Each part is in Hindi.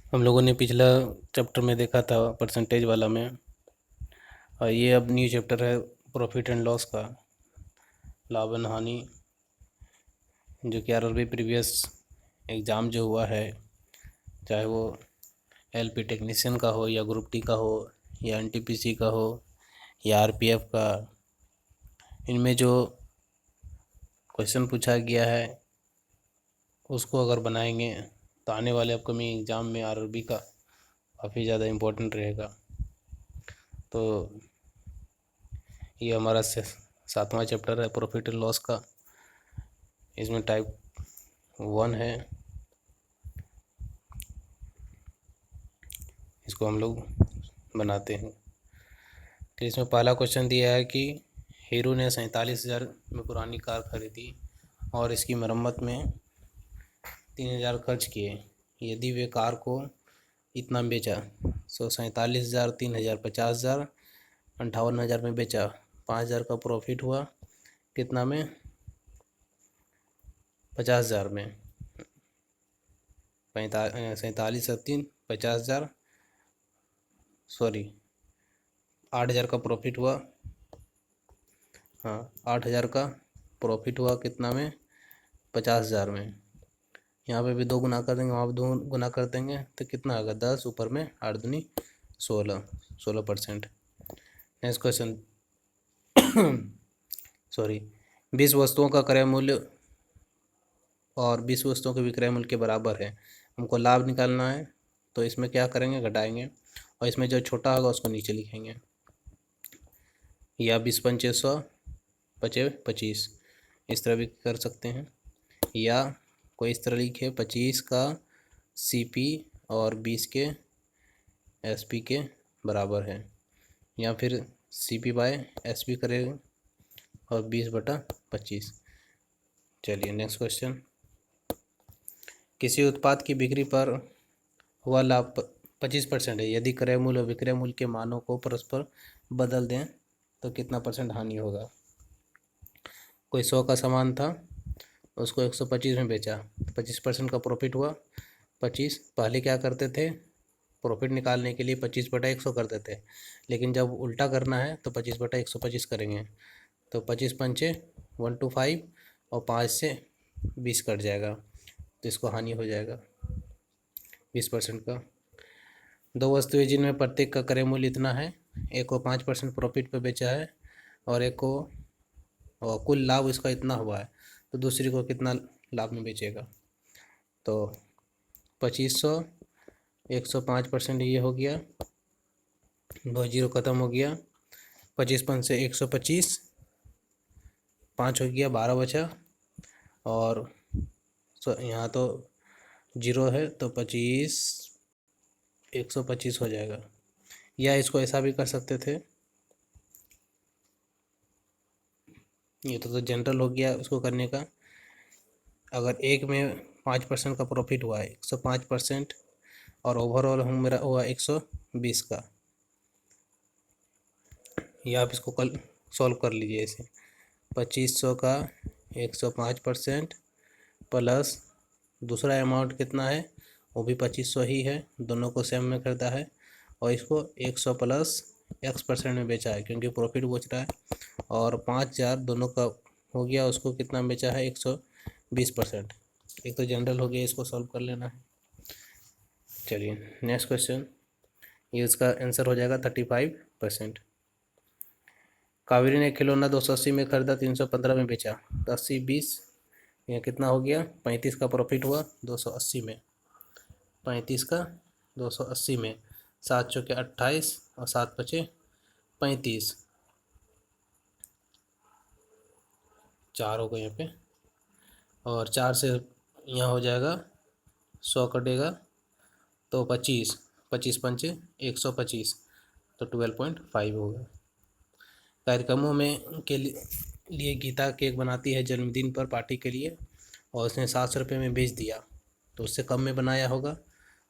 हम लोगों ने पिछला चैप्टर में देखा था परसेंटेज वाला में, और ये अब न्यू चैप्टर है प्रॉफिट एंड लॉस का, लाभ और हानि, जो कि आरआरबी प्रीवियस एग्ज़ाम जो हुआ है, चाहे वो एलपी टेक्नीशियन का हो या ग्रुप डी का हो या एनटीपीसी का हो या आरपीएफ का, इनमें जो क्वेश्चन पूछा गया है उसको अगर बनाएंगे तो आने वाले अपकमिंग एग्ज़ाम में आरआरबी का काफ़ी ज़्यादा इम्पोर्टेंट रहेगा। तो ये हमारा 7वां चैप्टर है प्रॉफिट एंड लॉस का। इसमें टाइप 1 है, इसको हम लोग बनाते हैं। तो इसमें पहला क्वेश्चन दिया है कि हीरो ने 47,000 में पुरानी कार खरीदी और इसकी मरम्मत में 3,000 खर्च किए। यदि वे कार को इतना बेचा, 47,000, 3,000, 50,000, 58,000 में बेचा, 5,000 का प्रॉफिट हुआ, कितना में? 50,000 में। 47 और 3, 50,000, सॉरी 8,000 का प्रॉफिट हुआ। हाँ, 8,000 का प्रॉफिट हुआ, कितना में? 50,000 में। यहाँ पे भी 2 गुना कर देंगे, वहाँ पे 2 गुना कर देंगे, तो कितना होगा? 10, ऊपर में 8 दूनी 16, 16%। नेक्स्ट क्वेश्चन सॉरी 20 वस्तुओं का क्रय मूल्य और 20 वस्तुओं के विक्रय मूल्य के बराबर है। हमको लाभ निकालना है, तो इसमें क्या करेंगे? घटाएंगे, और इसमें जो छोटा होगा उसको नीचे लिखेंगे। या 20 पंचे 100, पचे 25, इस तरह भी कर सकते हैं। या कोई इस तरह लिखे 25 का सीपी और 20 के एसपी के बराबर है। या फिर सीपी बाय एसपी करेंगे और 20/25। चलिए नेक्स्ट क्वेश्चन। किसी उत्पाद की बिक्री पर हुआ लाभ 25% है। यदि क्रय मूल्य और विक्रय मूल्य के मानों को परस्पर बदल दें तो कितना % हानि होगा? कोई 100 का सामान था, उसको 125 में बेचा, 25% का प्रॉफिट हुआ। 25 पहले क्या करते थे? प्रॉफिट निकालने के लिए 25/100 करते थे, लेकिन जब उल्टा करना है तो 25/125 करेंगे। तो 25 पंचे 125 और 5 से 20 कट जाएगा, तो इसको हानि हो जाएगा 20% का। 2 वस्तुएं जिनमें प्रत्येक का क्रय मूल्य इतना है, एक को 5% प्रॉफिट पे बेचा है और एक को कुल लाभ इसका इतना हुआ है, तो दूसरी को कितना लाभ में बेचेगा? तो 2500, 105% ये हो गया, 2 जीरो ख़त्म हो गया। 25 से 125, 5 हो गया, 12 बचा, और यहाँ तो जीरो है, तो 25, 125 हो जाएगा। या इसको ऐसा भी कर सकते थे, ये तो जनरल हो गया उसको करने का। अगर एक में 5% का प्रॉफिट हुआ है, 105%, और ओवरऑल मेरा हुआ 120 का, या आप इसको कल सॉल्व कर लीजिए ऐसे। 2500 का 105% प्लस दूसरा अमाउंट कितना है, वो भी 2500 ही है, दोनों को सेम में करता है, और इसको 100 प्लस X% में बेचा है क्योंकि प्रॉफिट बच रहा है, और 5,000 दोनों का हो गया, उसको कितना बेचा है? 120%। एक तो जनरल हो गया, इसको सॉल्व कर लेना है। चलिए नेक्स्ट क्वेश्चन, ये इसका आंसर हो जाएगा 35%। कावेरी ने खिलौना 280 में खरीदा, 315 में बेचा, तो 80 20, यह कितना हो गया? 35 का प्रॉफिट हुआ 280 में, 35 का 280 में, 7 चौके 28 और 7 बचे 35, 4 हो गए यहाँ पे, और 4 से यहाँ हो जाएगा 100 कटेगा, तो 25, 25 पंचे 125, तो 12.5 होगा। कार्यक्रमों में के लिए गीता केक बनाती है जन्मदिन पर पार्टी के लिए, और उसने 700 रुपये में बेच दिया, तो उससे कम में बनाया होगा,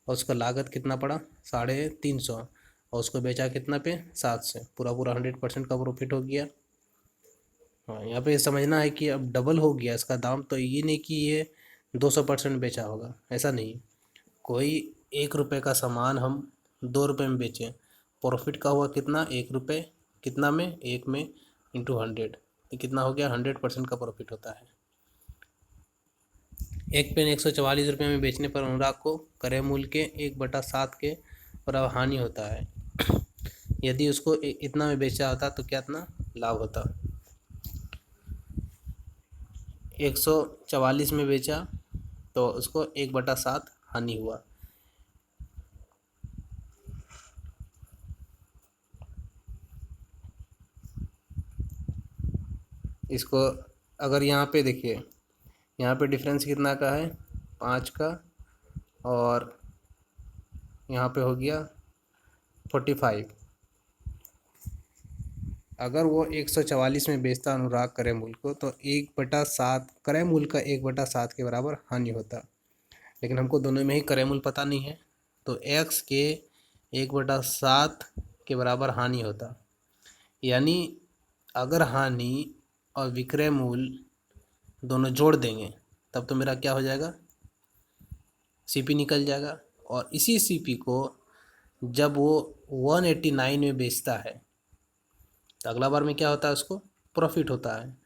और उसका लागत कितना पड़ा? 350, और उसको बेचा कितना पे? 7 से, पूरा 100% का प्रॉफिट हो गया। हाँ, यहाँ पे समझना है कि अब डबल हो गया इसका दाम, तो ये नहीं कि ये 200% बेचा होगा, ऐसा नहीं। कोई 1 रुपये का सामान हम 2 रुपये में बेचें, प्रॉफिट का हुआ कितना, 1 रुपये, कितना में, 1 में इंटू 100, तो कितना हो गया, 100% का प्रॉफिट होता है। एक पेन 144 रुपये में बेचने पर अनुराग को क्रय मूल्य के 1/7 के बराबर हानि होता है। यदि उसको इतना में बेचा होता तो क्या इतना लाभ होता। 144 में बेचा तो उसको 1/7 हानि हुआ। इसको अगर यहाँ पे देखिए, यहाँ पे डिफरेंस कितना का है, 5 का, और यहाँ पे हो गया 45। अगर वो 144 में बेचता अनुराग क्रय मूल्य को तो 1/7 क्रय मूल्य का 1/7 के बराबर हानि होता। लेकिन हमको दोनों में ही क्रय मूल्य पता नहीं है, तो x के 1/7 के बराबर हानि होता। यानी अगर हानि और विक्रय मूल्य दोनों जोड़ देंगे तब तो मेरा क्या हो जाएगा, सीपी निकल जाएगा। और इसी सीपी को जब वो 189 में बेचता है तो अगला बार में क्या होता है, उसको प्रॉफिट होता है।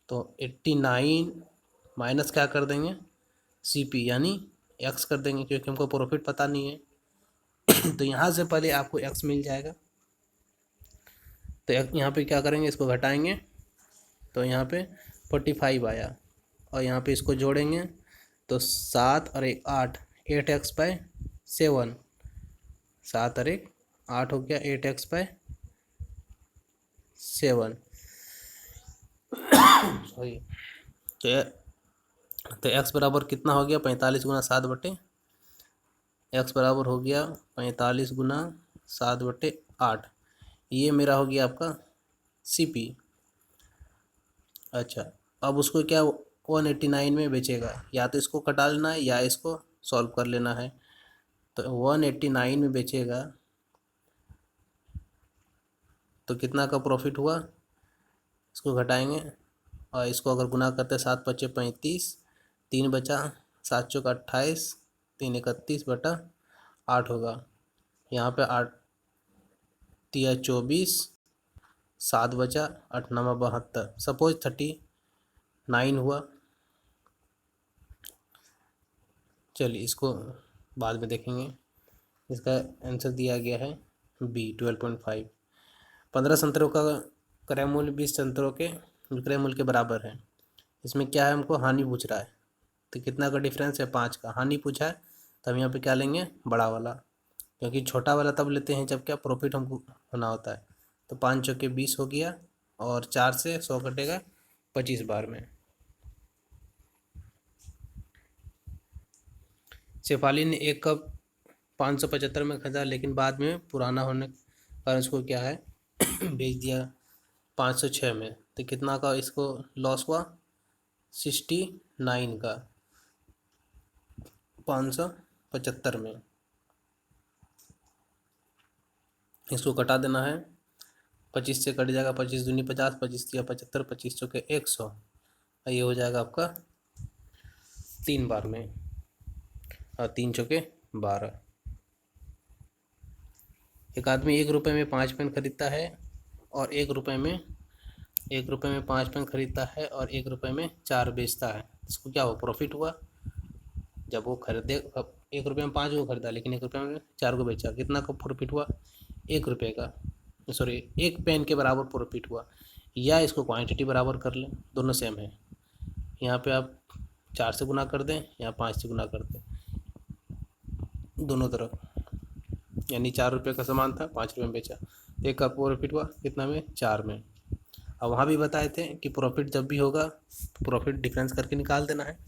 तो 89 माइनस क्या कर देंगे, सीपी यानी एक्स कर देंगे, क्योंकि हमको प्रॉफिट पता नहीं है। तो यहाँ से पहले आपको एक्स मिल जाएगा। तो यहाँ पे क्या करेंगे, इसको घटाएंगे तो यहाँ पे 45 आया, और यहाँ पे इसको जोड़ेंगे तो 7 और 1 8, 8x/7, 7 और 1 8 हो गया, 8x/7। सॉरी, तो x बराबर कितना हो गया, 45 गुना 7/, x बराबर हो गया 45 गुना 7/8। ये मेरा हो गया आपका सीपी। अच्छा, अब उसको क्या 189 में बेचेगा, या तो इसको कटा लेना है या इसको सॉल्व कर लेना है। तो 189 में बेचेगा तो कितना का प्रॉफिट हुआ, इसको घटाएंगे और इसको अगर गुना करते 7 × 5 = 35, 3 बचा, 7 × 4 = 28, 3 × 31/8 होगा। यहाँ पे 8 × 3 = 24, 7 बचा, 8 × 9 = 72, सपोज 39 हुआ। चलिए इसको बाद में देखेंगे। इसका आंसर दिया गया है बी 12.5। 15 संतरों का क्रय मूल्य 20 संतरों के विक्रय मूल्य के बराबर है। इसमें क्या है, हमको हानि पूछ रहा है, तो कितना का डिफरेंस है, 5 का। हानि पूछा है तो हम यहाँ पे क्या लेंगे, बड़ा वाला, क्योंकि छोटा वाला तब लेते हैं जब क्या प्रॉफिट हमको होना होता है। तो 5 × 4 = 20 हो गया, और 4 से 100 कटेगा 25 बार में। शेफाली ने एक कप 575 में खरीदा, लेकिन बाद में पुराना होने के कारण उसको क्या है बेच दिया 506 में। तो कितना का इसको लॉस हुआ, 69 का 575 में। इसको कटा देना है, 25 से कट जाएगा, 25 दूनी 50, 25 तिया 75, 25 चौके 100। ये हो जाएगा आपका 3 बार में, और 3 चौके 12। एक आदमी 1 रुपये में 5 पेन खरीदता है और 1 रुपये में 5 पेन खरीदता है और 1 रुपये में 4 बेचता है। इसको क्या हुआ, प्रॉफिट हुआ। जब वो खरीदे 1 रुपये में 5 को खरीदा, लेकिन 1 रुपये में 4 को बेचा, कितना का प्रॉफिट हुआ, 1 रुपये का, सॉरी 1 पेन के बराबर प्रॉफिट हुआ। या इसको क्वांटिटी बराबर कर लें, दोनों सेम है। यहाँ पे आप 4 से गुना कर दें या 5 से गुना कर दें, दोनों तरफ, यानी 4 रुपये का सामान था, 5 रुपये में बेचा, 1 का प्रॉफिट हुआ कितना में, 4 में। अब वहाँ भी बताए थे कि प्रॉफिट जब भी होगा तो प्रॉफिट डिफरेंस करके निकाल देना है,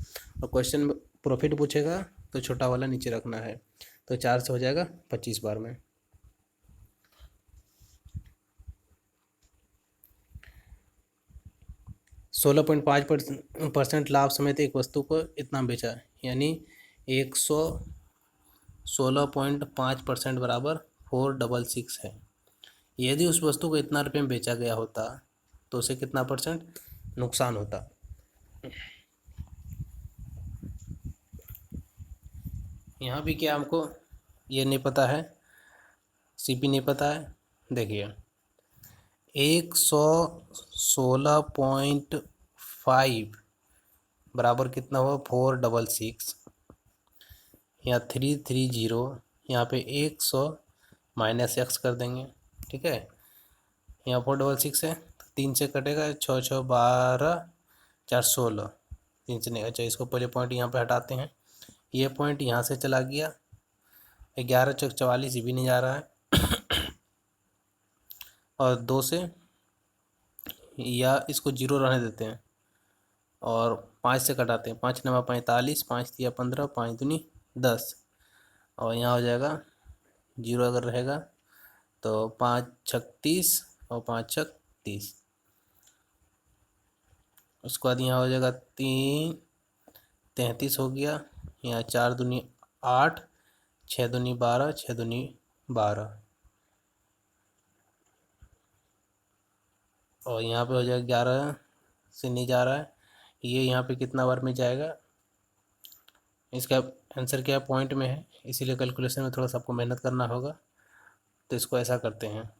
और क्वेश्चन में प्रॉफिट पूछेगा तो छोटा वाला नीचे रखना है। तो 4 से हो जाएगा 25 बार में। %16.5% लाभ समेत एक वस्तु को इतना बेचा, यानी 116.5% बराबर 466 है। यदि उस वस्तु को इतना रुपये में बेचा गया होता तो उसे कितना % नुकसान होता। यहाँ भी क्या हमको ये नहीं पता है, सीपी नहीं पता है। देखिए 116.5 बराबर कितना हुआ 466, यहाँ 330, यहाँ पे 100 माइनस एक्स कर देंगे। ठीक है, यहाँ 466 है तो 3 से कटेगा, 6 6 12 4 16, 3 से नहीं। अच्छा इसको पहले पॉइंट यहाँ पे हटाते हैं, ये पॉइंट यहाँ से चला गया, 11 चौक 44 भी नहीं जा रहा है, और 2 से, या इसको जीरो रहने देते हैं और 5 से कटाते हैं, 5 9 45, 5 3 15, 5 दूनी 10, और यहाँ हो जाएगा जीरो अगर रहेगा तो 5 36 और 5 छक 30। उसके बाद यहाँ हो जाएगा 3 33 हो गया, यहाँ 4 दूनी 8, 6 दूनी 12, 6 दूनी 12, और यहाँ पे हो जाएगा 11 से नहीं जा रहा है, ये यहाँ पे कितना बार में जाएगा, इसका आंसर क्या पॉइंट में है, इसीलिए कैलकुलेशन में थोड़ा सा आपको मेहनत करना होगा। तो इसको ऐसा करते हैं,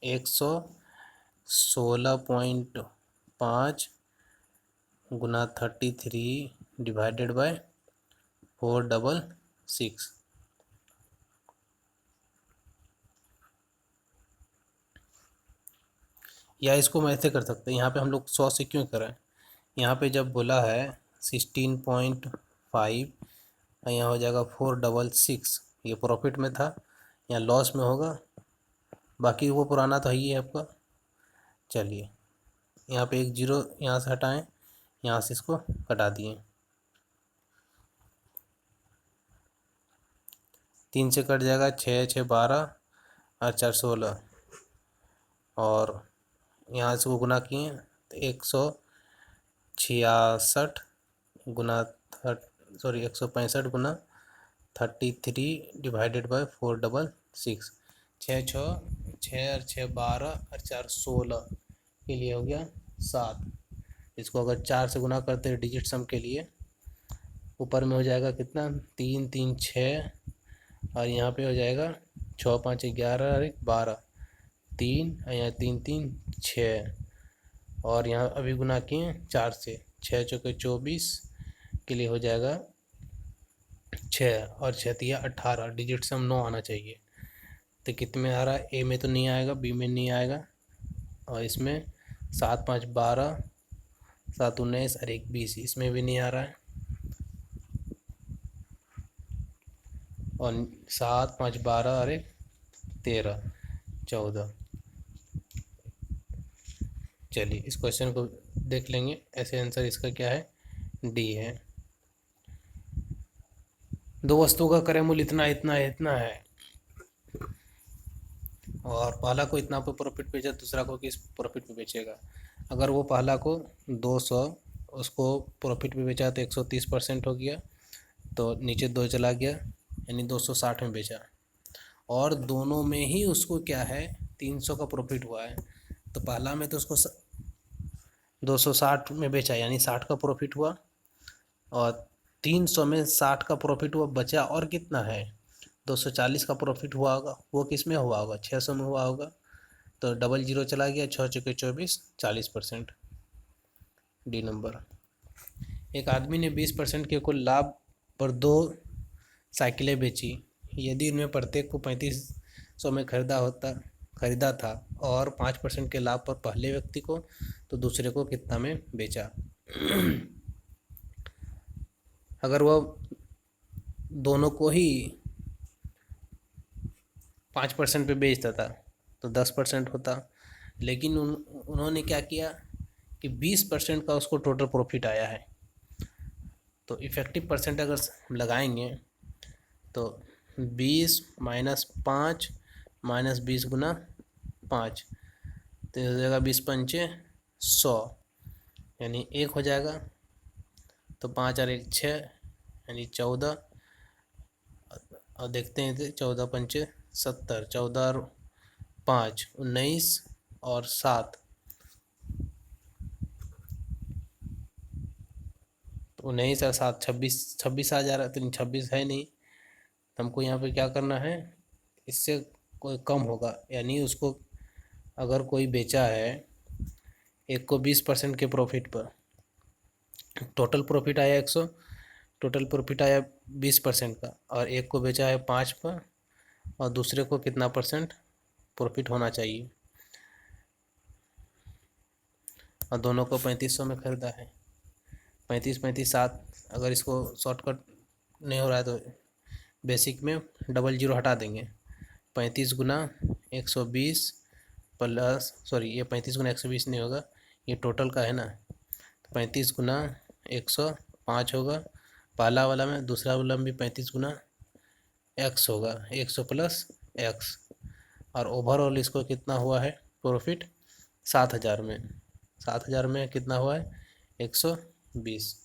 116.5 गुना 33 डिवाइडेड बाय 466, या इसको हम ऐसे कर सकते हैं, यहाँ पे हम लोग 100 से क्यों करें, यहाँ पे जब बोला है 16.5, यहाँ हो जाएगा 466, ये प्रॉफिट में था, यहाँ लॉस में होगा, बाकी वो पुराना तो ही है आपका। चलिए यहाँ पे एक जीरो यहाँ से हटाएं, यहाँ से इसको कटा दिए, 3 से कट जाएगा, 6 6 12 और 4 16, और यहाँ से वो गुना किए तो 166 गुना 165 गुना 33 डिवाइडेड बाय 466, 6 6 6 और 6 12 और 4 16 के लिए हो गया 7। इसको अगर 4 से गुना करते हैं डिजिट सम के लिए, ऊपर में हो जाएगा कितना 3 3 6, और यहाँ पे हो जाएगा 6 5 11 और 12, 3 और यहाँ 3 3 6, और यहाँ अभी गुना किए 4 से, 6 चौके 24 के लिए हो जाएगा 6, और 6 तिया 18, डिजिट सम 9 आना चाहिए। तो कितने में आ रहा है, ए में तो नहीं आएगा, बी में नहीं आएगा, और इसमें 7 5 12, 7 19 और 1 20, इसमें भी नहीं आ रहा है, और 7 5 12 और 1 13 14। चलिए इस क्वेश्चन को देख लेंगे, ऐसे आंसर इसका क्या है, डी है। दो वस्तुओं का क्रय मूल्य इतना इतना इतना है, और पहला को इतना पे प्रॉफिट बेचा, दूसरा को किस प्रॉफिट पे बेचेगा। अगर वो पहला को 200 उसको प्रॉफिट पे बेचा तो 130% हो गया, तो नीचे 2 चला गया, यानी 260 में बेचा, और दोनों में ही उसको क्या है 300 का प्रॉफिट हुआ है। तो पहला में तो उसको 260 में बेचा, यानी 60 का प्रॉफिट हुआ, और 300 में 60 का प्रॉफिट हुआ, बचा और कितना है 240 का प्रॉफिट हुआ होगा, वो किस में हुआ होगा 600 में हुआ होगा। तो डबल जीरो चला गया, 6 चौके 24, 40%, डी नंबर। एक आदमी ने 20% के कुल लाभ पर 2 साइकिलें बेची, यदि उनमें प्रत्येक को 3500 में खरीदा था, और 5% के लाभ पर पहले व्यक्ति को तो दूसरे को कितना में बेचा। अगर वह दोनों को ही 5% पे बेचता था तो 10% होता, लेकिन उन्होंने क्या किया कि 20% का उसको टोटल प्रॉफिट आया है। तो इफ़ेक्टिव परसेंट अगर लगाएंगे तो 20 माइनस 5 माइनस 20 गुना 5, तो हो जाएगा 20 पंचे 100, यानी 1 हो जाएगा, तो 5 और 1 6, यानी 14, और देखते हैं 14 पंचे 70, 14 और 5 19, और 7 तो 19 और 7 26 26 आ जा रहा है, तो 26 है नहीं, तो हमको यहाँ पे क्या करना है, इससे कोई कम होगा, यानी उसको अगर कोई बेचा है एक को 20% के प्रॉफिट पर, टोटल प्रॉफिट आया 100, टोटल प्रॉफिट आया 20% का, और एक को बेचा है 5 पर, और दूसरे को कितना परसेंट प्रॉफिट होना चाहिए, और दोनों को 3500 में ख़रीदा है। 35 अगर इसको शॉर्टकट नहीं हो रहा है तो बेसिक में डबल जीरो हटा देंगे। 35 गुना 120 प्लस, सॉरी ये 35 गुना 120 नहीं होगा, ये टोटल का है ना, तो 35 गुना 105 होगा पहला वाला में, दूसरा वाला में भी 35 गुना एक्स होगा, 100 प्लस एक्स, और ओवरऑल इसको कितना हुआ है प्रॉफिट 7000 में। 7000 में कितना हुआ है 120।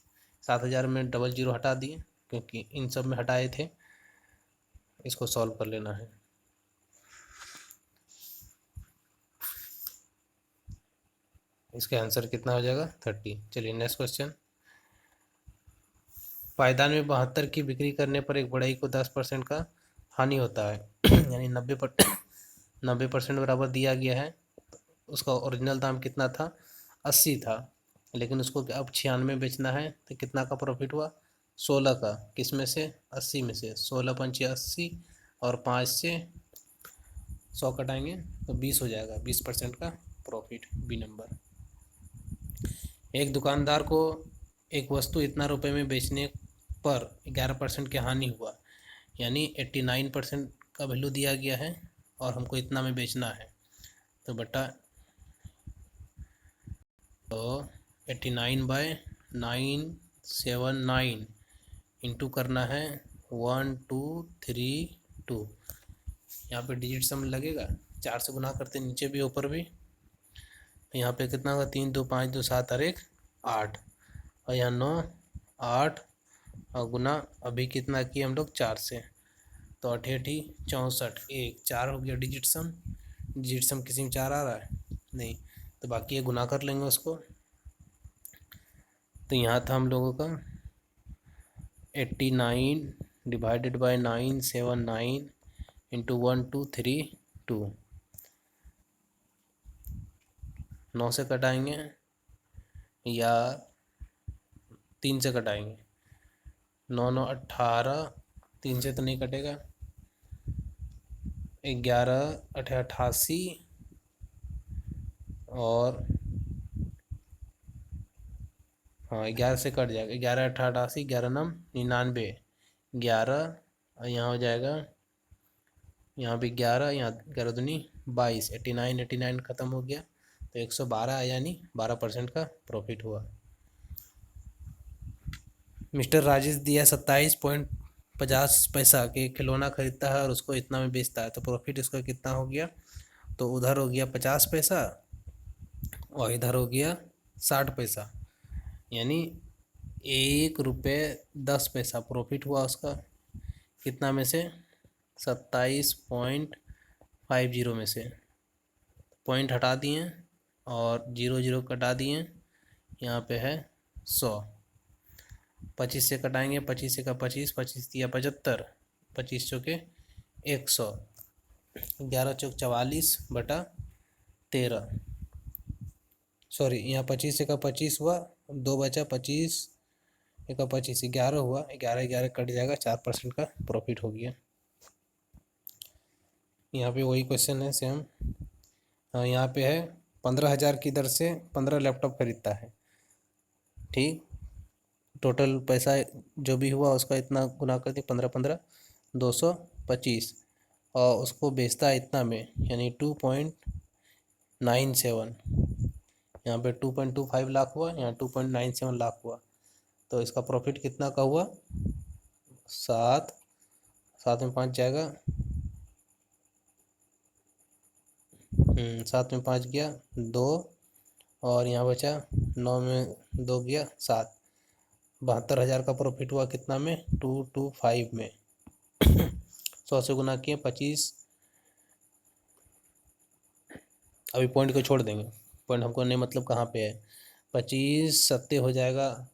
7000 में डबल जीरो हटा दिए क्योंकि इन सब में हटाए थे, इसको सॉल्व कर लेना है। इसका आंसर कितना हो जाएगा 30। चलिए नेक्स्ट क्वेश्चन। पायदान में 72 की बिक्री करने पर एक बढ़ई को 10% का हानि होता है यानी 90% बराबर दिया गया है। उसका ओरिजिनल दाम कितना था 80 था, लेकिन उसको अब 96 बेचना है, तो कितना का प्रॉफिट हुआ 16 का। किस में से 80 में से, 16 पंचे 80 और 5 से 100 कटाएंगे तो 20 हो जाएगा, 20% का प्रॉफिट, बी नंबर। एक दुकानदार को एक वस्तु इतना रुपए में बेचने पर 11% की हानि हुआ, यानी 89% का वैल्यू दिया गया है और हमको इतना में बेचना है, तो बटा तो 89/979 इंटू करना है 1232। यहाँ पे डिजिट सम लगेगा, 4 से गुना करते नीचे भी ऊपर भी, तो यहाँ पे कितना होगा 3 2 5 2 7 और 1 8, और यहाँ 9 8 और गुना अभी कितना किए हम लोग 4 से, तो 8 64 1 4 हो गया डिजिट सम। डिजिट सम किसी में 4 आ रहा है नहीं, तो बाकी ये गुना कर लेंगे उसको। तो यहाँ था हम लोगों का 89 डिवाइडेड बाय 979 इंटू 1232। 9 से कटाएंगे या 3 से कटाएंगे, 9 9 18, 3 से तो नहीं कटेगा, 11 88 और हाँ 11 से कट जाएगा, 11 88, 11 9 99, 11 और यहाँ हो जाएगा, यहाँ भी 11, यहाँ 11 दूनी 22, 89 ख़त्म हो गया, तो 112 यानी 12% का प्रॉफिट हुआ। मिस्टर राजेश दिया 27.50 के खिलौना खरीदता है और उसको इतना में बेचता है, तो प्रॉफिट इसका कितना हो गया, तो उधर हो गया 50 पैसा और इधर हो गया 60 पैसा, यानी 1 रुपये 10 पैसा प्रॉफिट हुआ उसका। कितना में से 27.50 में से पॉइंट हटा दिए और 0 0 कटा दिए, यहाँ पे है 100। 25 से कटाएंगे, 25 का 25, 25 दिया 75, 25 चौके 100, 11 चौक 44 बटा 13, सॉरी यहाँ 25 का 25 हुआ, 2 बचा, 25 का 25 11 हुआ, 11 11 कट जाएगा, 4% का प्रॉफिट हो गया। यहाँ पे वही क्वेश्चन है सेम। हाँ यहाँ पे है 15,000 की दर से 15 लैपटॉप खरीदता है, ठीक, टोटल पैसा जो भी हुआ उसका इतना गुना कर दिया, 15 15 225, और उसको बेचता है इतना में, यानी 2.97, यहाँ पे 2.25 लाख हुआ, यहाँ 2.97 लाख हुआ, तो इसका प्रॉफिट कितना का हुआ 7 7 में 5 जाएगा, 7 में 5 गया 2, और यहाँ बचा 9 में 2 गया 7, 72,000 का प्रॉफिट हुआ कितना में 225 में। 100 से गुना किए 25, अभी पॉइंट को छोड़ देंगे, पॉइंट हमको नहीं मतलब कहाँ पे है, 25 सत्ते हो जाएगा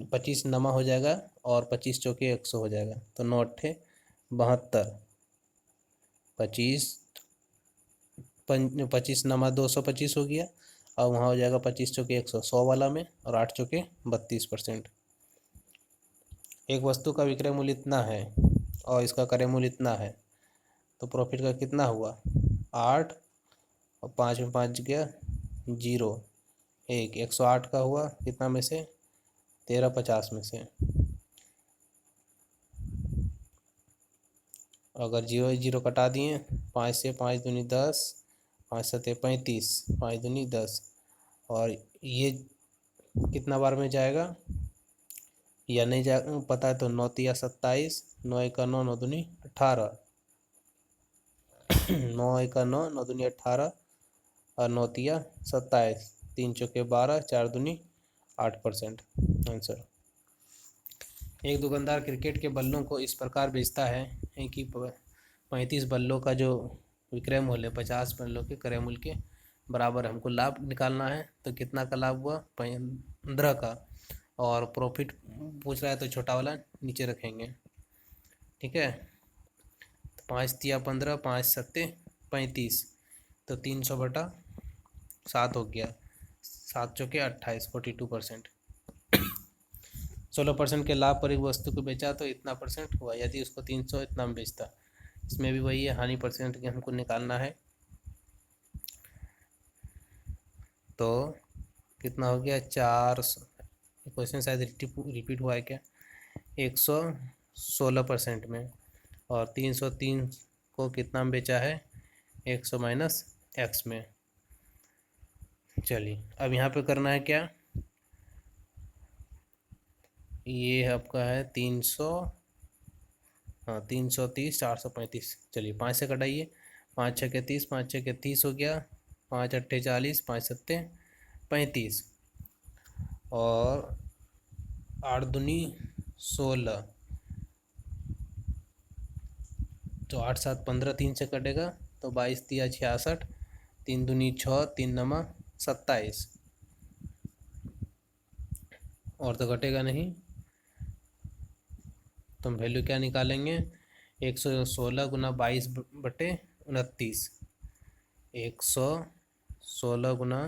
25 नमा हो जाएगा और 25 चौके 100 हो जाएगा, तो 9 अट्ठे 72, 25 25 नमा 225 हो गया, और वहाँ हो जाएगा 25 चौके 100, 100 वाला में, और 8 चौके 32%। एक वस्तु का विक्रय मूल्य इतना है और इसका क्रय मूल्य इतना है, तो प्रॉफिट का कितना हुआ, 8 और 5 में 5 गया 0, 108 का हुआ कितना में से, 1350 में से। अगर 0 0 कटा दिए, 5 से 5 दूनी 10, 5 सत्ते 35, 5 दूनी 10, और ये कितना बार में जाएगा या नहीं जा पता है तो 9 तिया 27, 9 एका 9, 9 दूनी 18, 9 एका 9, 9 दूनी 18, और 9 तिया 27, 3 चौके 12, 4 दूनी 8%। आंसर। एक दुकानदार क्रिकेट के बल्लों को इस प्रकार बेचता है कि 35 बल्लों का जो विक्रय मूल्य 50 बल्लों के क्रय मूल्य के बराबर। हमको लाभ निकालना है, तो कितना का लाभ हुआ, 15 का, और प्रॉफिट पूछ रहा है तो छोटा वाला नीचे रखेंगे। ठीक है, तो 5 तिया 15, 5 सत्ते 35, तो 300/7 हो गया, 7 चौके 28, 42%। 16% के लाभ पर एक वस्तु को बेचा तो इतना परसेंट हुआ, यदि उसको 300 इतना में बेचता। इसमें भी वही है, हानि परसेंट के हमको निकालना है। तो कितना हो गया, 400, क्वेश्चन शायद रिपीट हुआ है क्या, 116% में, और 303 को कितना में बेचा है, 100 माइनस एक्स में। चलिए अब यहाँ पे करना है क्या, ये आपका है 300, हाँ 330, 435। चलिए 5 से कटाइए, 5 छः के 30, 5 छः के 30 हो गया, 5 अट्ठे 40, 5 सत्ते 35, और 8 दूनी 16, तो 8 7 15, 3 से कटेगा तो 22 तिया 66, 3 दूनी 6, 3 नमा 27, और तो कटेगा नहीं, तो हम वैल्यू क्या निकालेंगे, 116 गुना 22/29, 116 गुना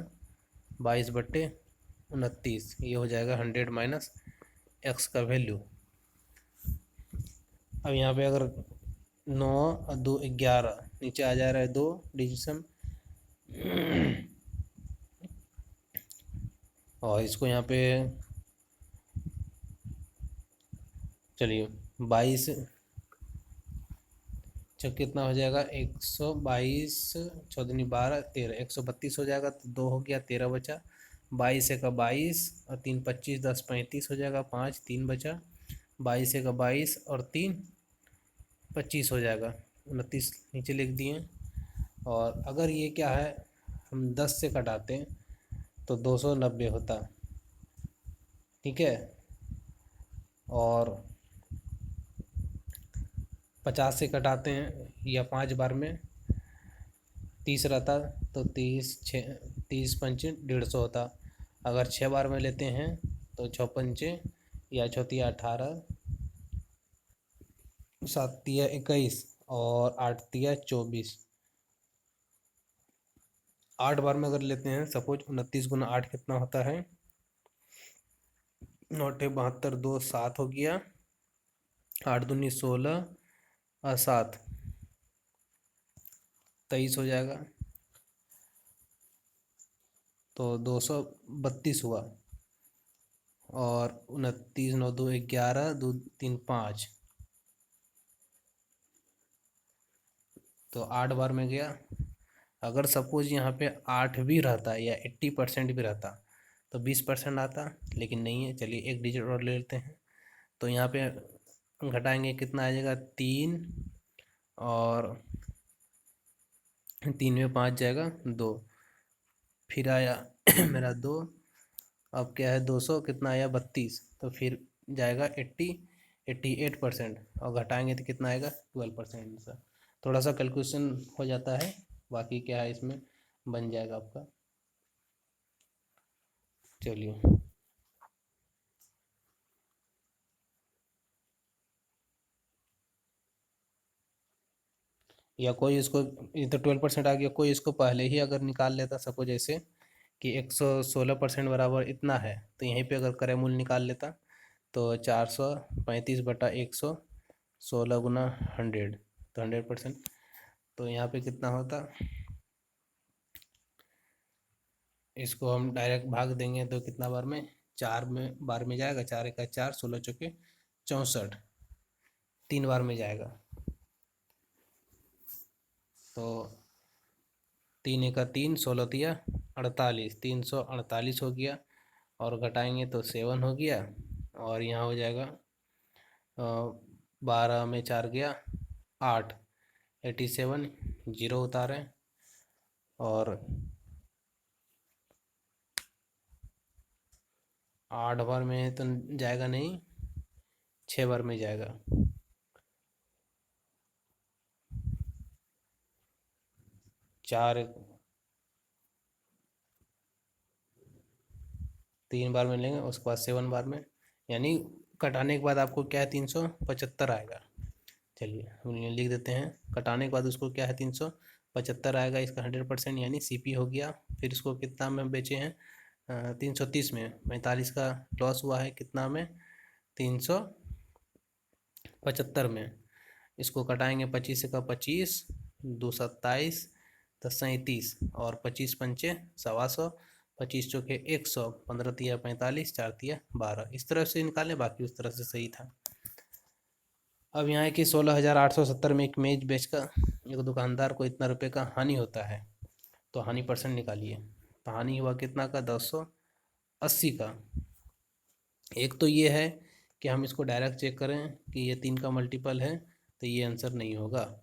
22/29, ये हो जाएगा 100 माइनस एक्स का वैल्यू। अब यहाँ पे अगर 9 और 2 11, नीचे आ जा रहा है 2 डिजिशन, और इसको यहाँ पे चलिए 22 जब कितना हो जाएगा, 122, 14 12 13, 132 हो जाएगा, तो 2 हो गया, 13 बचा, 22 का 22 और 3 25, 10 35 हो जाएगा, 5 3 बचा, 22 का 22 और 3 25 हो जाएगा, 29 नीचे लिख दिए। और अगर ये क्या है, हम 10 से कटाते तो 290 होता। ठीक है, और 50 से कटाते हैं या 5 बार में 30 रहता, तो 30 पंचे 150 होता। अगर 6 बार में लेते हैं तो 6 पंचे या 6 तिया 18, 7 तिया 21, और 8 तिया 24। 8 बार में अगर लेते हैं, सपोज 29 गुना 8 कितना होता है, 9 72, 2 7 हो गया, 8 दूनी 16 और 7 23 हो जाएगा, तो 232 हुआ, और 29 9 2 11, 2 3 5, तो 8 बार में गया। अगर सपोज यहाँ पे 8 भी रहता या 80% भी रहता तो 20% आता, लेकिन नहीं है। चलिए एक डिजिट और ले लेते हैं, तो यहाँ पे घटाएंगे कितना आ जाएगा, 3, और 3 में 5 जाएगा 2, फिर आया मेरा 2, अब क्या है 200 कितना आया 32, तो फिर जाएगा 88%, और घटाएंगे तो कितना आएगा 12%। सर थोड़ा सा कैलकुलेशन हो जाता है, बाकी क्या है इसमें बन जाएगा आपका। चलिए या कोई इसको, ये तो 12% आ गया, कोई इसको पहले ही अगर निकाल लेता, सपोज ऐसे कि 116% बराबर इतना है, तो यहीं पे अगर क्रय मूल्य निकाल लेता तो 435/116 गुना 100, तो 100%। तो यहाँ पे कितना होता, इसको हम डायरेक्ट भाग देंगे तो कितना बार में, 4 में बार में जाएगा, 4 का 4, 16 चौके 64, 3 बार में जाएगा। तो 3 का 3, 16 तिया 48, 348 हो गया, और घटाएंगे तो 7 हो गया, और यहाँ हो जाएगा 12 में 4 गया 8, 87, जीरो उतारें, और 8 बार में तो जाएगा नहीं, 6 बार में जाएगा। 4 3 बार में लेंगे, उसके बाद 7 बार में, यानी कटाने के बाद आपको क्या है, 375 आएगा। चलिए हम ये लिख देते हैं, कटाने के बाद उसको क्या है, 375 आएगा, इसका 100% यानी सीपी हो गया। फिर इसको कितना में बेचे हैं, 330 में, 45 का लॉस हुआ है, कितना में, 375 में। इसको कटाएंगे, 25 का 25, 227, 10 37, और 25 पंचे 125, 25 चौके 100, 15 तिया 45, 4 तिया 12, इस तरह से निकालें, बाकी उस तरह से सही था। अब यहाँ है कि 16,870 में एक मेज बेचकर एक दुकानदार को इतना रुपए का हानि होता है, तो हानि परसेंट निकालिए। तो हानि हुआ कितना का, 280 का। एक तो ये है कि हम इसको डायरेक्ट चेक करें कि ये 3 का मल्टीपल है, तो ये आंसर नहीं होगा।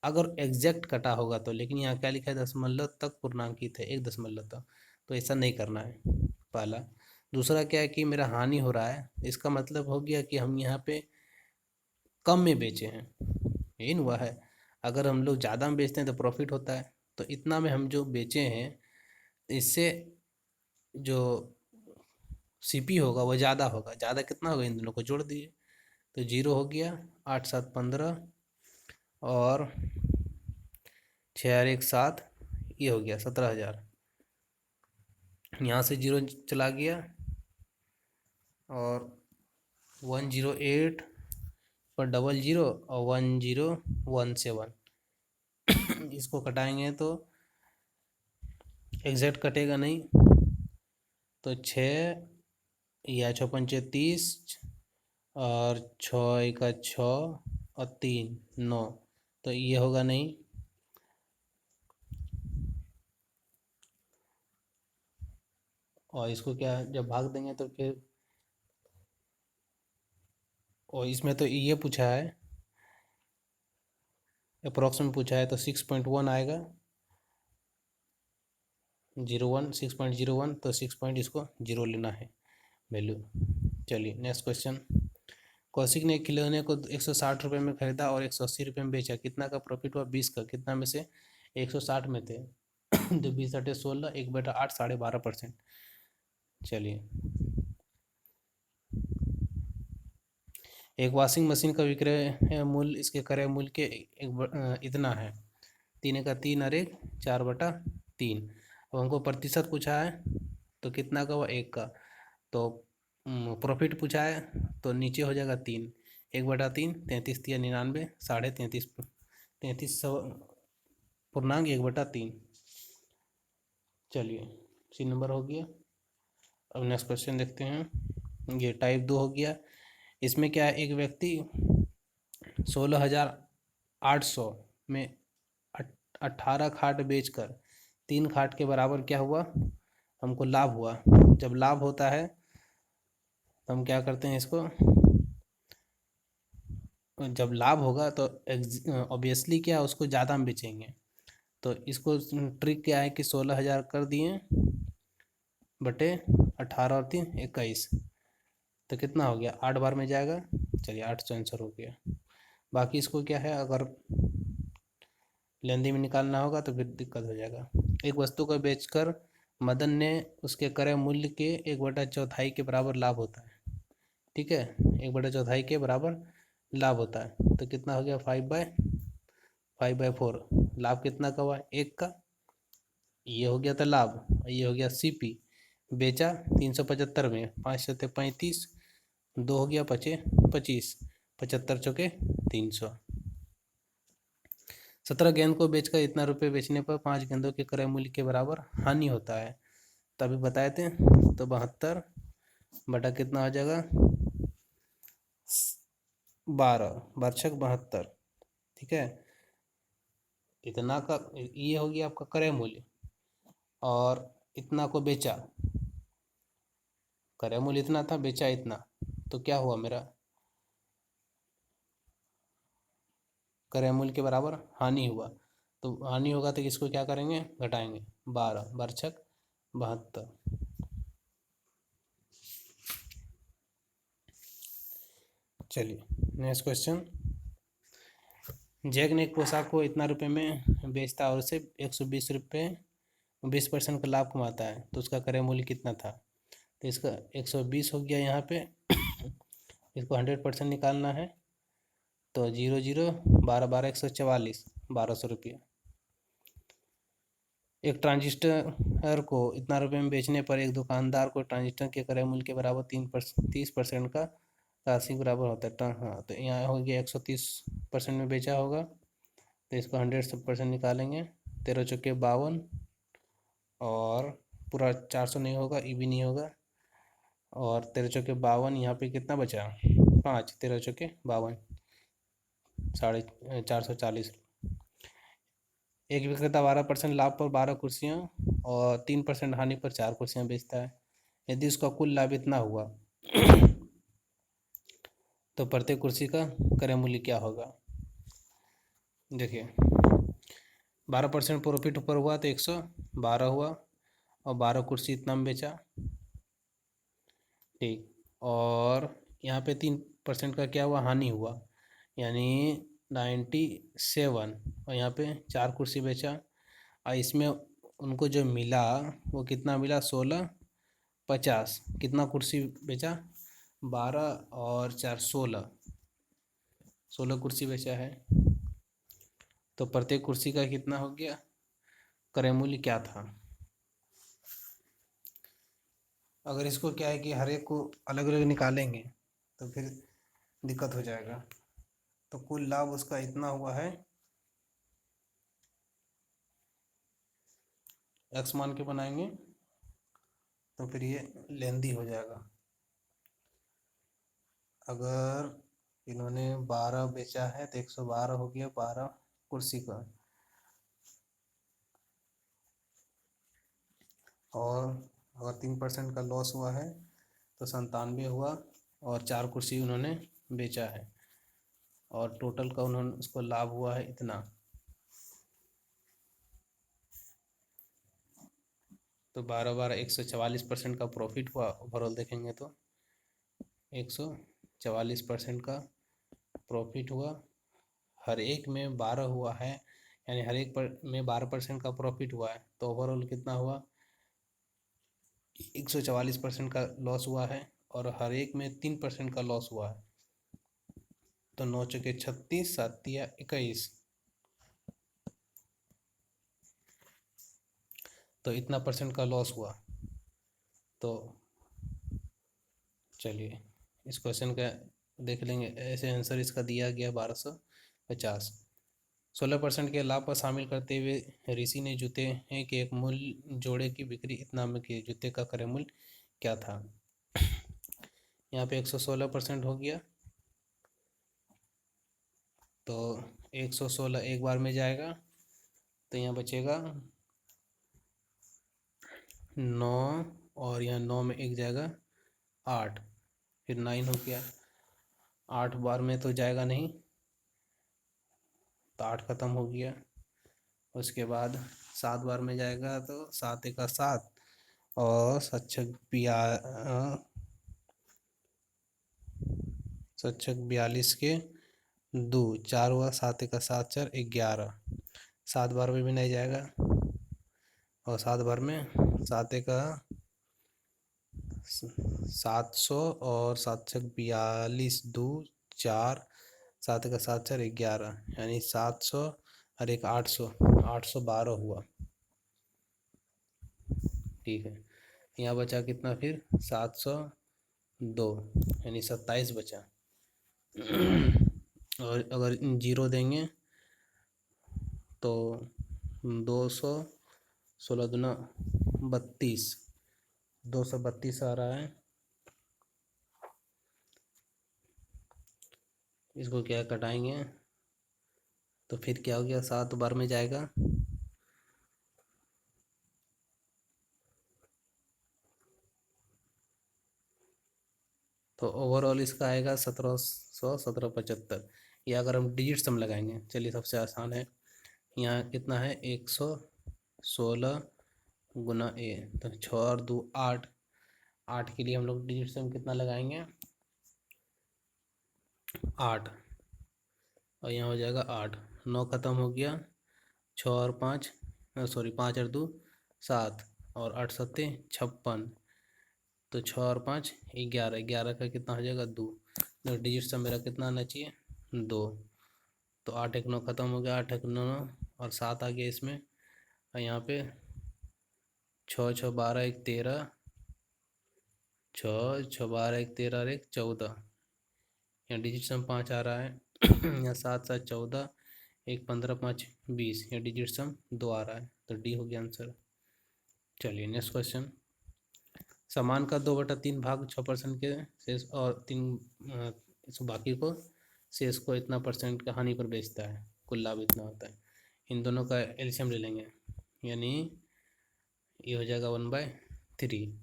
अगर एग्जैक्ट कटा होगा तो, लेकिन यहाँ क्या लिखा है, दशमलव तक पूर्णांकित है, 1 दशमलव तक, तो ऐसा नहीं करना है, पहला। दूसरा क्या है कि मेरा हानि हो रहा है, इसका मतलब हो गया कि हम यहाँ पे कम में बेचे हैं, यही हुआ है। अगर हम लोग ज़्यादा में बेचते हैं तो प्रॉफिट होता है, तो इतना में हम जो बेचे हैं, इससे जो सीपी होगा वो ज़्यादा होगा। ज़्यादा कितना होगा, इन दोनों को जोड़ दिए तो 0 हो गया, 8 7 15, और 6 और 1 7, ये हो गया 17,000। यहाँ से 0 चला गया, और 108 पर 00 और 1017, इसको कटाएंगे तो एग्जैक्ट कटेगा नहीं, तो 6 या 6 पंचे 30, और 6 का 6 और 3 9, तो ये होगा नहीं। और इसको क्या जब भाग देंगे तो फिर, और इसमें तो ये पूछा है, अप्रॉक्स में पूछा है, तो 6.1 आएगा, 01, 6.01, तो 6 पॉइंट इसको 0 लेना है वैल्यू। चलिए नेक्स्ट क्वेश्चन। कौशिक ने एक खिलौने को 160 रुपये में खरीदा और 180 रुपये में बेचा, कितना का प्रॉफिट हुआ, 20 का। कितना में से 160 में थे तो 20 × 16, 1/8, 12.5%। चलिए, एक वॉशिंग मशीन का विक्रय मूल्य इसके क्रय मूल्य के इतना है, 3 का 3 और 1 4/3। अब हमको प्रतिशत पूछा है, तो कितना का हुआ, 1 का। तो प्रॉफिट पूछा है, तो नीचे हो जाएगा 3, 1/3, 33 तिया 99, 33.5, 33.1/3। चलिए, सी नंबर हो गया। अब नेक्स्ट क्वेश्चन देखते हैं, ये टाइप 2 हो गया। इसमें क्या है, एक व्यक्ति 16,800 में 18 खाट बेचकर 3 खाट के बराबर क्या हुआ, हमको लाभ हुआ। जब लाभ होता है तो हम क्या करते हैं, इसको जब लाभ होगा तो ऑब्वियसली क्या उसको ज़्यादा हम बेचेंगे। तो इसको ट्रिक क्या है कि 16,000 कर दिए बटे 18 और 3 21, तो कितना हो गया, 8 बार में जाएगा। चलिए 8 से आंसर हो गया। बाकी इसको क्या है, अगर लेंदी में निकालना होगा तो फिर दिक्कत हो जाएगा। एक वस्तु को बेचकर मदन ने उसके क्रय मूल्य के 1/4 के बराबर लाभ होता है, ठीक है, 1/4 के बराबर लाभ होता है, तो कितना हो गया, 5/5 5/4। लाभ कितना का हुआ? 1 का। ये हो गया था लाभ, ये हो गया सीपी। बेचा 375 में, 5 सत्ते 35, 2 हो गया 25 25, 75 चौके 300। 17 गेंद को बेचकर इतना रुपए बेचने पर 5 गेंदों के क्रय मूल्य के बराबर हानि होता है। तभी बताए थे। तो 72 बटा कितना हो जाएगा? 12 बर्छक 72। ठीक है, इतना का ये हो गया आपका क्रय मूल्य, और इतना को बेचा। क्रय मूल्य इतना था, बेचा इतना, तो क्या हुआ मेरा? क्रय मूल्य के बराबर हानि हुआ। तो हानि होगा तो इसको क्या करेंगे? घटाएंगे। 12 बर्छक 72। चलिए नेक्स्ट क्वेश्चन। जैक ने एक पोशाक को इतना रुपए में बेचता और उसे 120 रुपये 20% का लाभ कमाता है, तो उसका क्रय मूल्य कितना था? तो इसका 120 हो गया यहाँ पे। इसको 100% निकालना है, तो 0 0 12 12 144 1200 रुपये। एक ट्रांजिस्टर को इतना रुपये में बेचने पर एक दुकानदार को ट्रांजिस्टर के क्रय मूल्य के बराबर 30% का राशि बराबर होता है। हाँ, तो यहाँ हो गया 130% में बेचा होगा, तो इसको 100% निकालेंगे। 13 चौके 52, और पूरा 400 नहीं होगा, ई भी नहीं होगा, और 13 चौके 52, यहाँ पे कितना बचा? 5, 13 चौके 52, 440। एक विक्रेता 12% लाभ पर 12 कुर्सियाँ और 3% हानि पर 4 कुर्सियाँ बेचता है। यदि उसका कुल लाभ इतना हुआ तो प्रत्येक कुर्सी का क्रय मूल्य क्या होगा? देखिए, 12% प्रॉफिट ऊपर हुआ तो 112 हुआ, और 12 कुर्सी इतना में बेचा। ठीक, और यहाँ पे 3% का क्या हुआ? हानि हुआ, यानी 97, और यहाँ पे 4 कुर्सी बेचा, और इसमें उनको जो मिला वो कितना मिला? 1650। कितना कुर्सी बेचा? 12 और 4 16 कुर्सी बेचा है। तो प्रत्येक कुर्सी का कितना हो गया? क्रय मूल्य क्या था? अगर इसको क्या है कि हर एक को अलग अलग निकालेंगे तो फिर दिक्कत हो जाएगा। तो कुल लाभ उसका इतना हुआ है, एक्स मान के बनाएंगे तो फिर ये लेंदी हो जाएगा। अगर इन्होंने 12 बेचा है तो 112 हो गया 12 कुर्सी का, और अगर 3% का लॉस हुआ है तो 97 हुआ, और 4 कुर्सी उन्होंने बेचा है, और टोटल का उन्होंने उसको लाभ हुआ है इतना। तो 12 12 144% का प्रॉफिट हुआ। ओवरऑल देखेंगे तो 144% का प्रॉफिट हुआ। हर एक में 12 हुआ है, यानी हर एक पर में 12% का प्रॉफिट हुआ है, तो ओवरऑल कितना हुआ? 144% का लॉस हुआ है, और हर एक में 3% का लॉस हुआ है। तो 9 चौके 36, 7 तिया 21, तो इतना परसेंट का लॉस हुआ। तो चलिए इस क्वेश्चन का देख लेंगे। ऐसे आंसर इसका दिया गया 1250। 16% के लाभ पर शामिल करते हुए ऋषि ने जूते के एक मूल जोड़े की बिक्री इतना में की। जूते का क्रय मूल्य क्या था? यहाँ पे 116% हो गया, तो 116 एक बार में जाएगा, तो यहाँ बचेगा 9, और यहाँ 9 में एक जाएगा 8, फिर 9 हो गया। 8 बार में तो जाएगा नहीं, तो 8 ख़त्म हो गया। उसके बाद 7 बार में जाएगा, तो 7 का 7, और 42 के 2 4 हुआ, 7 का 7 4 11। 7 बार में भी नहीं जाएगा, और 7 बार में 7 का 700, और 742 2 4, 7 का 7 4 11, यानी 700 और एक 800, 812 हुआ। ठीक है, यहाँ बचा कितना फिर 702, यानी 27 बचा। और अगर जीरो देंगे तो 200, 16 दूना 32, 232 आ रहा है। इसको क्या कटाएंगे तो फिर क्या हो गया, 7 बार में जाएगा, तो ओवरऑल इसका आएगा 1775। या अगर हम डिजिट सम लगाएंगे, चलिए सबसे आसान है, यहाँ कितना है 116 गुना ए, तो 6 और 2 8, 8 के लिए हम लोग डिजिट सम कितना लगाएंगे 8, और यहाँ हो जाएगा 8, 9 ख़त्म हो गया, 6 और 5, सॉरी 5 और 2 7, और 8 सत्ते 56, तो 6 और 5 11, 11 का कितना हो जाएगा 2, तो डिजिट सम मेरा कितना आना चाहिए 2, तो 8 1 9 ख़त्म हो गया, 8 1 9 9, और 7 आ गया इसमें, और यहाँ पे 6 6 12 1 13, 6 6 12 1 13 और 1 14, यहाँ डिजिट सम 5 आ रहा है। यहाँ 7 7 14, 1 15 5 20, यहाँ डिजिट सम 2 आ रहा है, तो डी हो गया आंसर। चलिए नेक्स्ट क्वेश्चन, सामान का 2/3 भाग 6% के शेष और 3 बाकी को शेष को इतना परसेंट का हानि पर बेचता है, कुल लाभ इतना होता है। इन दोनों का एलसीएम ले लेंगे, यानी ये हो जाएगा 1/3।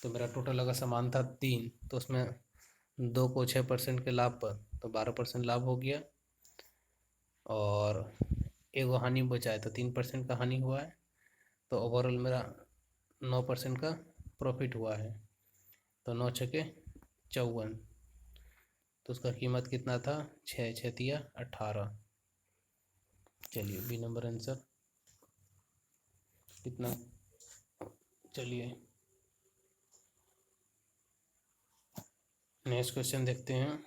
तो मेरा टोटल अगर सामान था 3, तो उसमें 2 को 6% के लाभ पर, तो 12% लाभ हो गया, और एक हानि बचा है, तो 3% का हानि हुआ है, तो ओवरऑल मेरा 9% का प्रॉफिट हुआ है, तो 9 छके 54, तो उसका कीमत कितना था 6 6 18। चलिए बी नंबर आंसर कितना। चलिए नेक्स्ट क्वेश्चन देखते हैं,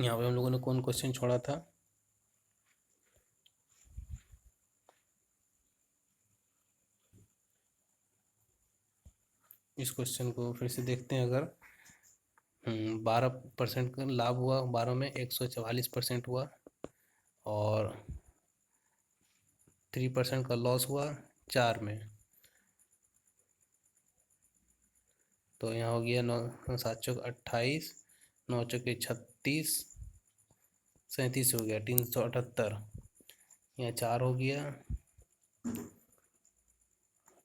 यहाँ पे हम लोगों ने कौन क्वेश्चन छोड़ा था, इस क्वेश्चन को फिर से देखते हैं। अगर 12% का लाभ हुआ, 12 में 144% हुआ, और 3% का लॉस हुआ 4 में, तो यहाँ हो गया 9 7 चौक 28, 9 चौके 36, 37 हो गया 378, यहाँ 4 हो गया,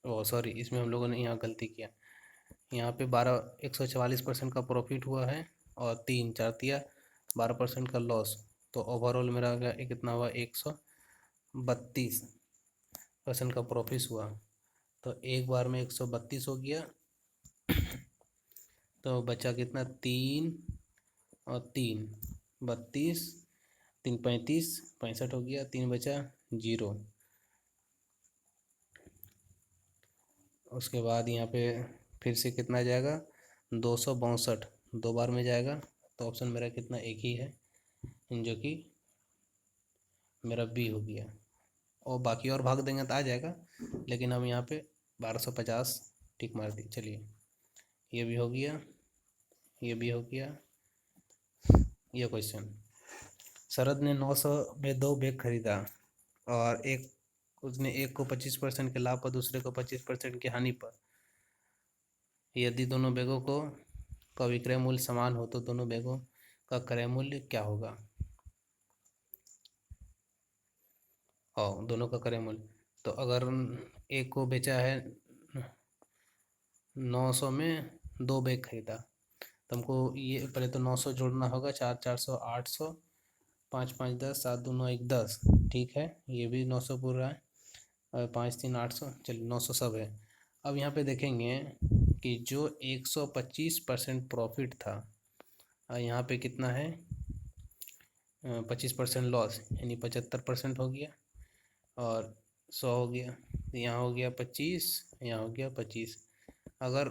ओ सॉरी इसमें हम लोगों ने यहाँ गलती किया, यहाँ पे 144% का प्रॉफिट हुआ है, और 3 4 दिया 12% का लॉस, तो ओवरऑल मेरा आ गया कितना हुआ 132% का प्रॉफिट हुआ, तो एक बार में 132 हो गया, तो बचा कितना 3 और 3 32, 3 35 65 हो गया, 3 बचा 0। उसके बाद यहाँ पे फिर से कितना जाएगा 262, 2 बार में जाएगा, तो ऑप्शन मेरा कितना एक ही है, जो कि मेरा बी हो गया, और बाकी और भाग देंगे तो आ जाएगा, लेकिन हम यहाँ पे 1250 टिक मार दी। चलिए ये भी हो गया, ये भी हो गया। ये क्वेश्चन, शरद ने 900 में 2 बैग खरीदा, और उसने एक को 25% के लाभ पर, दूसरे को 25% की हानि पर। यदि दोनों बैगों का विक्रय मूल्य समान हो तो दोनों बैगों का क्रय मूल्य क्या होगा। और दोनों का क्रय मूल्य, तो अगर एक को बेचा है 900 में 2 बैग खरीदा, तो हमको ये पहले तो 900 जोड़ना होगा, 4 400 800, 5 5 10, 7 2 9 1 10, ठीक है, ये भी 900 पूरा रहा है, और 5 3 800, चलिए 900 सब है। अब यहाँ पे देखेंगे कि जो 125% प्रॉफिट था, यहाँ पे कितना है 25% लॉस, यानी 75% हो गया, और 100 हो गया, यहाँ हो गया 25, यहाँ हो गया 25। अगर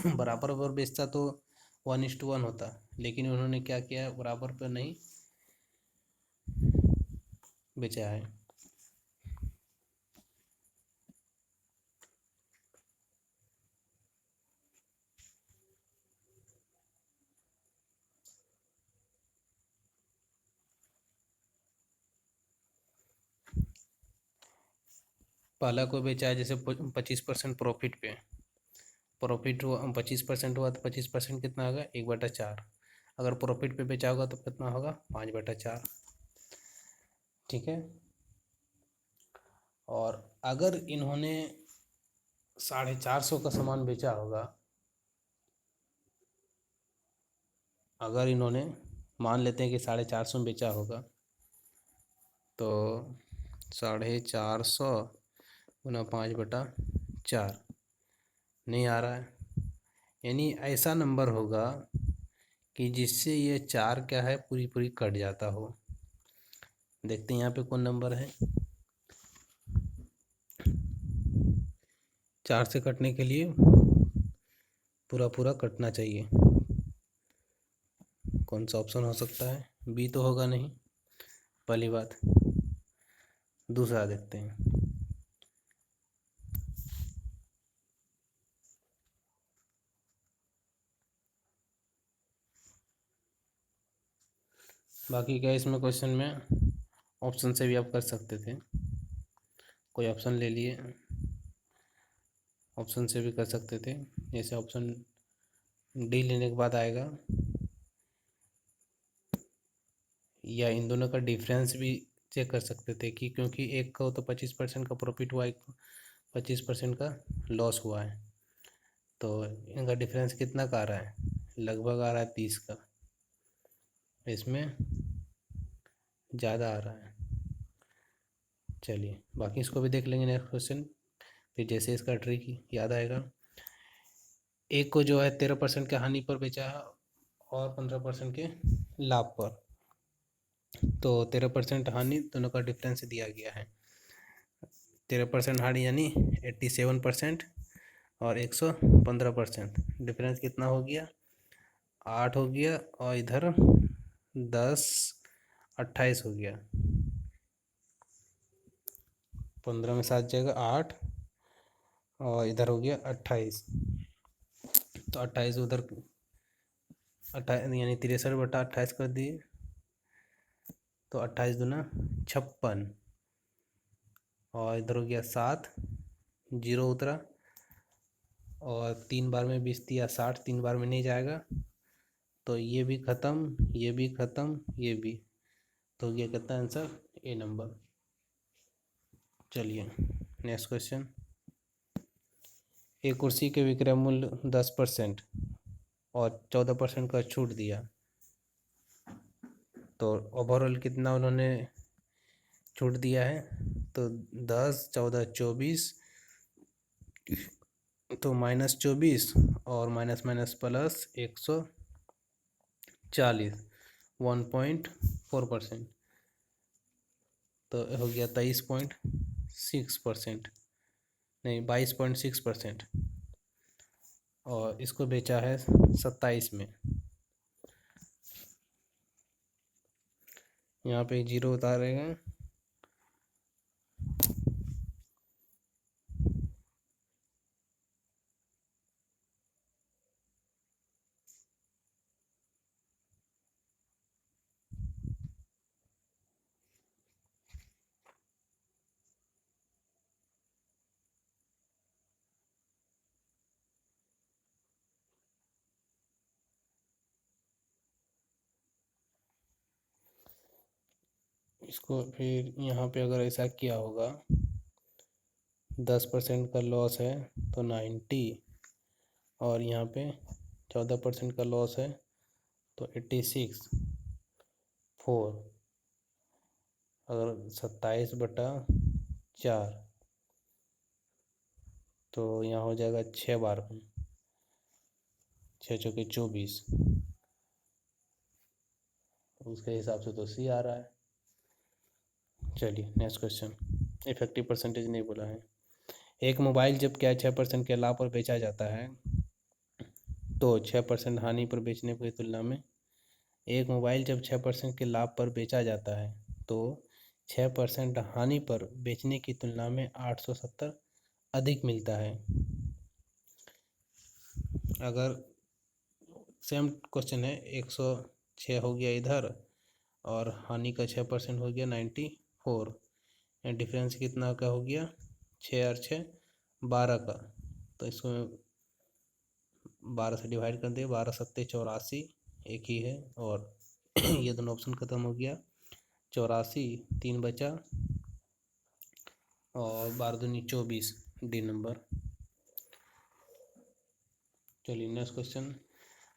बराबर पर बेचता तो 1:1 होता, लेकिन उन्होंने क्या किया, बराबर पर नहीं बेचा है। पहला को बेचा है जैसे 25% प्रॉफिट पे, प्रॉफिट हुआ 25% हुआ तो 25% कितना होगा, 1/4। अगर प्रॉफिट पे बेचा होगा तो कितना होगा, 5/4। ठीक है। और अगर इन्होंने 450 का सामान बेचा होगा, अगर इन्होंने मान लेते हैं कि 450 में बेचा होगा, तो 450 गुना 5/4 नहीं आ रहा है, यानी ऐसा नंबर होगा कि जिससे ये 4 क्या है, पूरी पूरी कट जाता हो। देखते हैं यहाँ पे कौन नंबर है। 4 से कटने के लिए पूरा पूरा कटना चाहिए। कौन सा ऑप्शन हो सकता है, बी तो होगा नहीं, पहली बात। दूसरा देखते हैं। बाकी क्या इसमें क्वेश्चन में ऑप्शन से भी आप कर सकते थे, कोई ऑप्शन ले लिए, ऑप्शन से भी कर सकते थे। जैसे ऑप्शन डी लेने के बाद आएगा, या इन दोनों का डिफरेंस भी चेक कर सकते थे कि क्योंकि एक का तो 25% का प्रॉफिट हुआ, एक 25% का लॉस हुआ है, तो इनका डिफरेंस कितना का आ रहा है, लगभग आ रहा है 30 का, इसमें ज़्यादा आ रहा है। चलिए बाकी इसको भी देख लेंगे नेक्स्ट क्वेश्चन, फिर जैसे इसका ट्रिक याद आएगा। एक को जो है 13% के हानि पर बेचा है और 15% के लाभ पर, तो 13% हानि, दोनों का डिफरेंस दिया गया है। 13% हानि यानी 87%, और 115%, डिफरेंस कितना हो गया, 8 हो गया, और इधर 10 28 हो गया। 15 में 7 जाएगा 8, और इधर हो गया 28, तो 28 उधर 28 यानी 63/28 कर दिए, तो 28 दूना 56, और इधर हो गया 7, 0 उतरा, और 3 बार में 20 दिया 60, 3 बार में नहीं जाएगा, तो ये भी ख़त्म, ये भी ख़त्म, ये भी, तो ये कितना आंसर, ए नंबर। चलिए नेक्स्ट क्वेश्चन। एक कुर्सी के विक्रय मूल्य 10% और 14% का छूट दिया, तो ओवरऑल कितना उन्होंने छूट दिया है, तो 10, 14, 24, तो -24, और माइनस माइनस प्लस 140, 1.4%, तो हो गया 23.6%, नहीं 22.6%, और इसको बेचा है 27 में। यहाँ पे 0 उतारेंगे, इसको फिर यहाँ पे अगर ऐसा किया होगा, 10% का लॉस है तो 90, और यहाँ पे 14% का लॉस है तो 86, 4, अगर 27/4, तो यहाँ हो जाएगा 6 बार में, 6 चौके 24, उसके हिसाब से तो सी आ रहा है। चलिए नेक्स्ट क्वेश्चन। इफेक्टिव परसेंटेज नहीं बोला है। एक मोबाइल जब क्या 6% के लाभ पर बेचा जाता है, तो 6% हानि पर बेचने की तुलना में एक मोबाइल जब 6% के लाभ पर बेचा जाता है तो 6% हानि पर बेचने की तुलना में 870 अधिक मिलता है। अगर सेम क्वेश्चन है, 106 हो गया इधर और हानि का 6% हो गया 94, डिफरेंस कितना का हो गया, 6 और 6 12 का, तो इसको 12 से डिवाइड कर दिया, 12 सत्ते 84 एक ही है, और ये दोनों ऑप्शन खत्म हो गया, 84 3 बचा और 12 दूनी 24, डी नंबर। चलिए नेक्स्ट क्वेश्चन,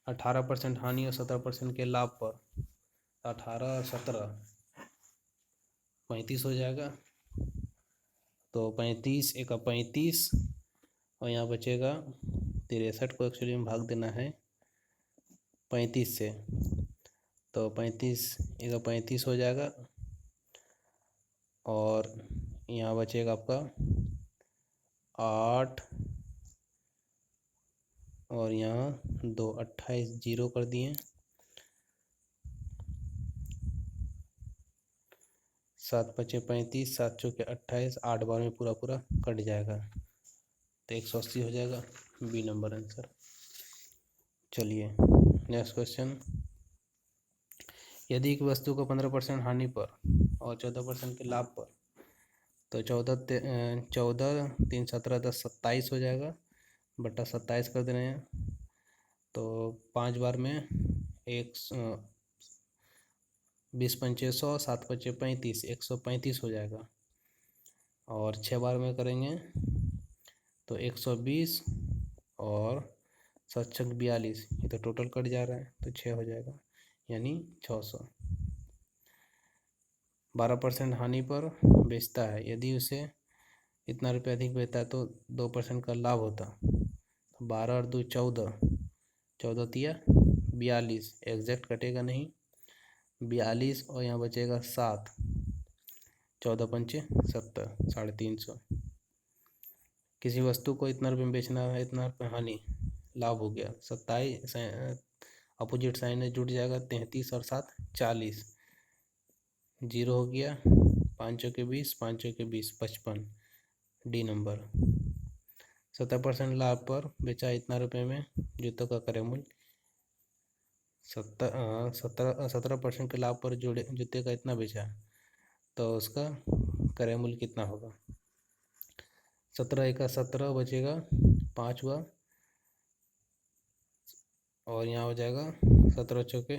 18% हानि और 17% के लाभ पर 18 और 17 35 हो जाएगा, तो 35 एक 35 और यहाँ बचेगा 63 को एक्चुअली में भाग देना है 35 से, तो 35 एक 35 हो जाएगा और यहाँ बचेगा आपका 8 और यहाँ 2 28 जीरो कर दिए, 7 पचे 35 7 चौके 28 8 बार में पूरा पूरा कट जाएगा, तो 180 हो जाएगा, बी नंबर आंसर। चलिए नेक्स्ट क्वेश्चन, यदि एक वस्तु को 15% हानि पर और 14% के लाभ पर, तो 14 3 17 10 27 हो जाएगा, बटा 27 कर दे रहे हैं, तो 5 बार में 20 पंचे 100 7 पचे 35 135 हो जाएगा, और 6 बार में करेंगे तो 120 और 7 छक 42, ये तो टोटल कट जा रहा है तो 6 हो जाएगा, यानी 600। 12% हानि पर बेचता है, यदि उसे इतना रुपये अधिक बेचता है तो 2% का लाभ होता, 12 और 2 14 14 तिया 42, एग्जैक्ट कटेगा नहीं, 42 और यहाँ बचेगा 7, 14 पंचे 70, 350। किसी वस्तु को इतना रुपये में बेचना है, इतना रुपये हानि, लाभ हो गया 27, अपोजिट साइन में जुड़ जाएगा 33 और 7 40, जीरो हो गया, 5 के 20 5 के 20 55, डी नंबर। 70% लाभ पर बेचा इतना रुपये में, जूतों का क्रय मूल्य 17% के लाभ पर जूते का इतना बेचा, तो उसका क्रय मूल्य कितना होगा, 17 एक 17 बचेगा, 5 हुआ और यहाँ हो जाएगा 17 चौके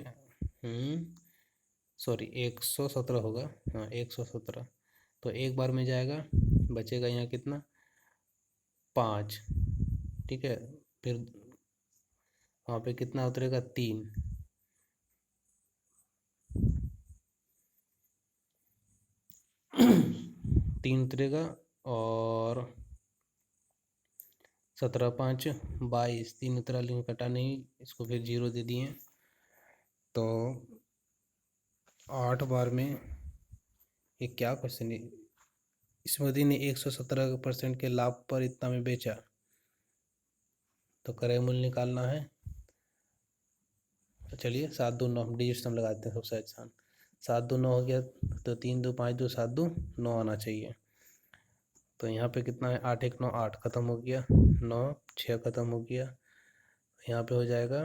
117 होगा, हाँ 117, तो एक बार में जाएगा, बचेगा यहाँ कितना 5, ठीक है, फिर वहाँ पे कितना उतरेगा 3, उतरेगा और 17 5 22, 3 उतरा लेकिन कटा नहीं, इसको फिर जीरो दे दिए, तो 8 बार में, ये क्या क्वेश्चन है, स्मृति ने 117% के लाभ पर इतना में बेचा, तो क्रय मूल्य निकालना है, तो चलिए 7 2 9 डिजिट हम लगाते हैं, सबसे आसान, 7 2 9 हो गया, तो 3 2 5 2 7 2 9 आना चाहिए, तो यहाँ पे कितना है 8 1 9 8 खत्म हो गया, 9 6 खत्म हो गया, यहाँ पे हो जाएगा,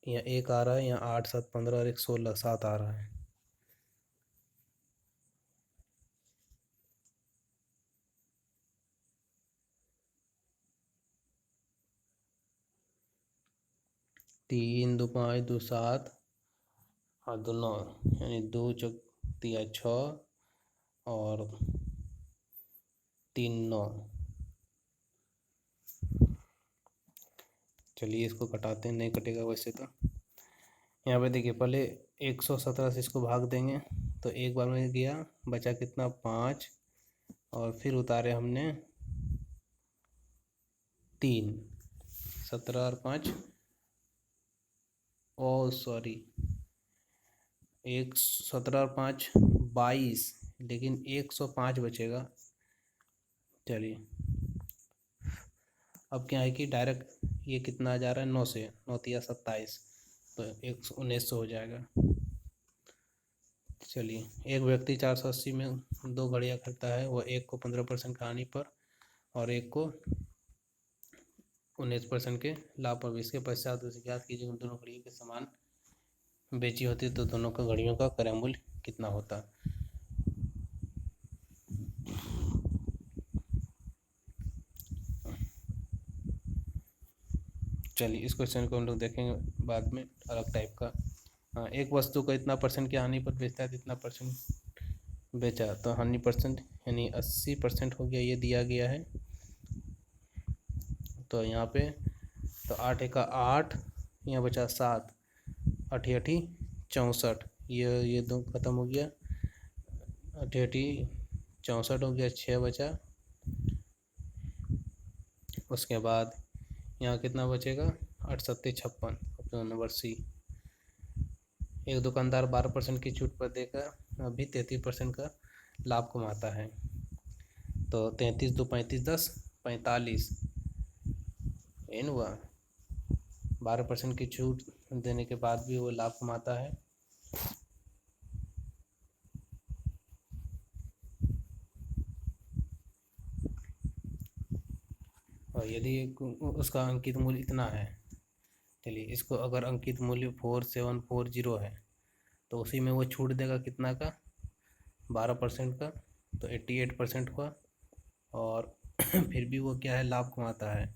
यहाँ 1 आ रहा है, यहाँ 8 7 15 और 1 16 7 आ रहा है, तीन 2 5 2 7 और 2 9, यानी 2 चौक 6 और 3 9। चलिए इसको कटाते हैं, नहीं कटेगा वैसे तो, यहाँ पे देखिए पहले 117 से इसको भाग देंगे, तो एक बार में गया, बचा कितना 5, और फिर उतारे हमने 3, 17 और 5, ओ सॉरी 17 और 5 22, लेकिन 105 बचेगा। चलिए अब क्या है कि डायरेक्ट ये कितना जा रहा है, 9 से 9 तिया 27, तो 1900 हो जाएगा। चलिए, एक व्यक्ति 480 में 2 घड़ियाँ खरीदता है, वह एक को 15% की हानि पर और एक को 19% के लाभ पर। इसके पश्चात उसे ज्ञात कीजिए कि दोनों घड़ियों के समान बेची होती तो दोनों का घड़ियों का क्रय मूल्य कितना होता। चलिए, इस क्वेश्चन को हम लोग देखेंगे बाद में अलग टाइप का। हाँ, एक वस्तु को इतना परसेंट की हानि पर बेचता है तो इतना परसेंट बेचा, तो हानि परसेंट यानी 80% हो गया, ये दिया गया है। तो यहाँ पे तो 8 का 8, यहाँ बचा 7, 8 8 64, ये दो खत्म हो गया, 8 8 64 हो गया, 6 बचा। उसके बाद यहाँ कितना बचेगा, 8 7 56, ऑप्शन नंबर सी। एक दुकानदार 12% की छूट पर देकर अभी 33% का लाभ कमाता है, तो 33 2 35 10 45 एन हुआ। 12% की छूट देने के बाद भी वो लाभ कमाता है। और यदि उसका अंकित मूल्य इतना है, चलिए इसको अगर अंकित मूल्य 4740 है तो उसी में वो छूट देगा कितना का, 12% का, तो 88% का। और फिर भी वो क्या है, लाभ कमाता है,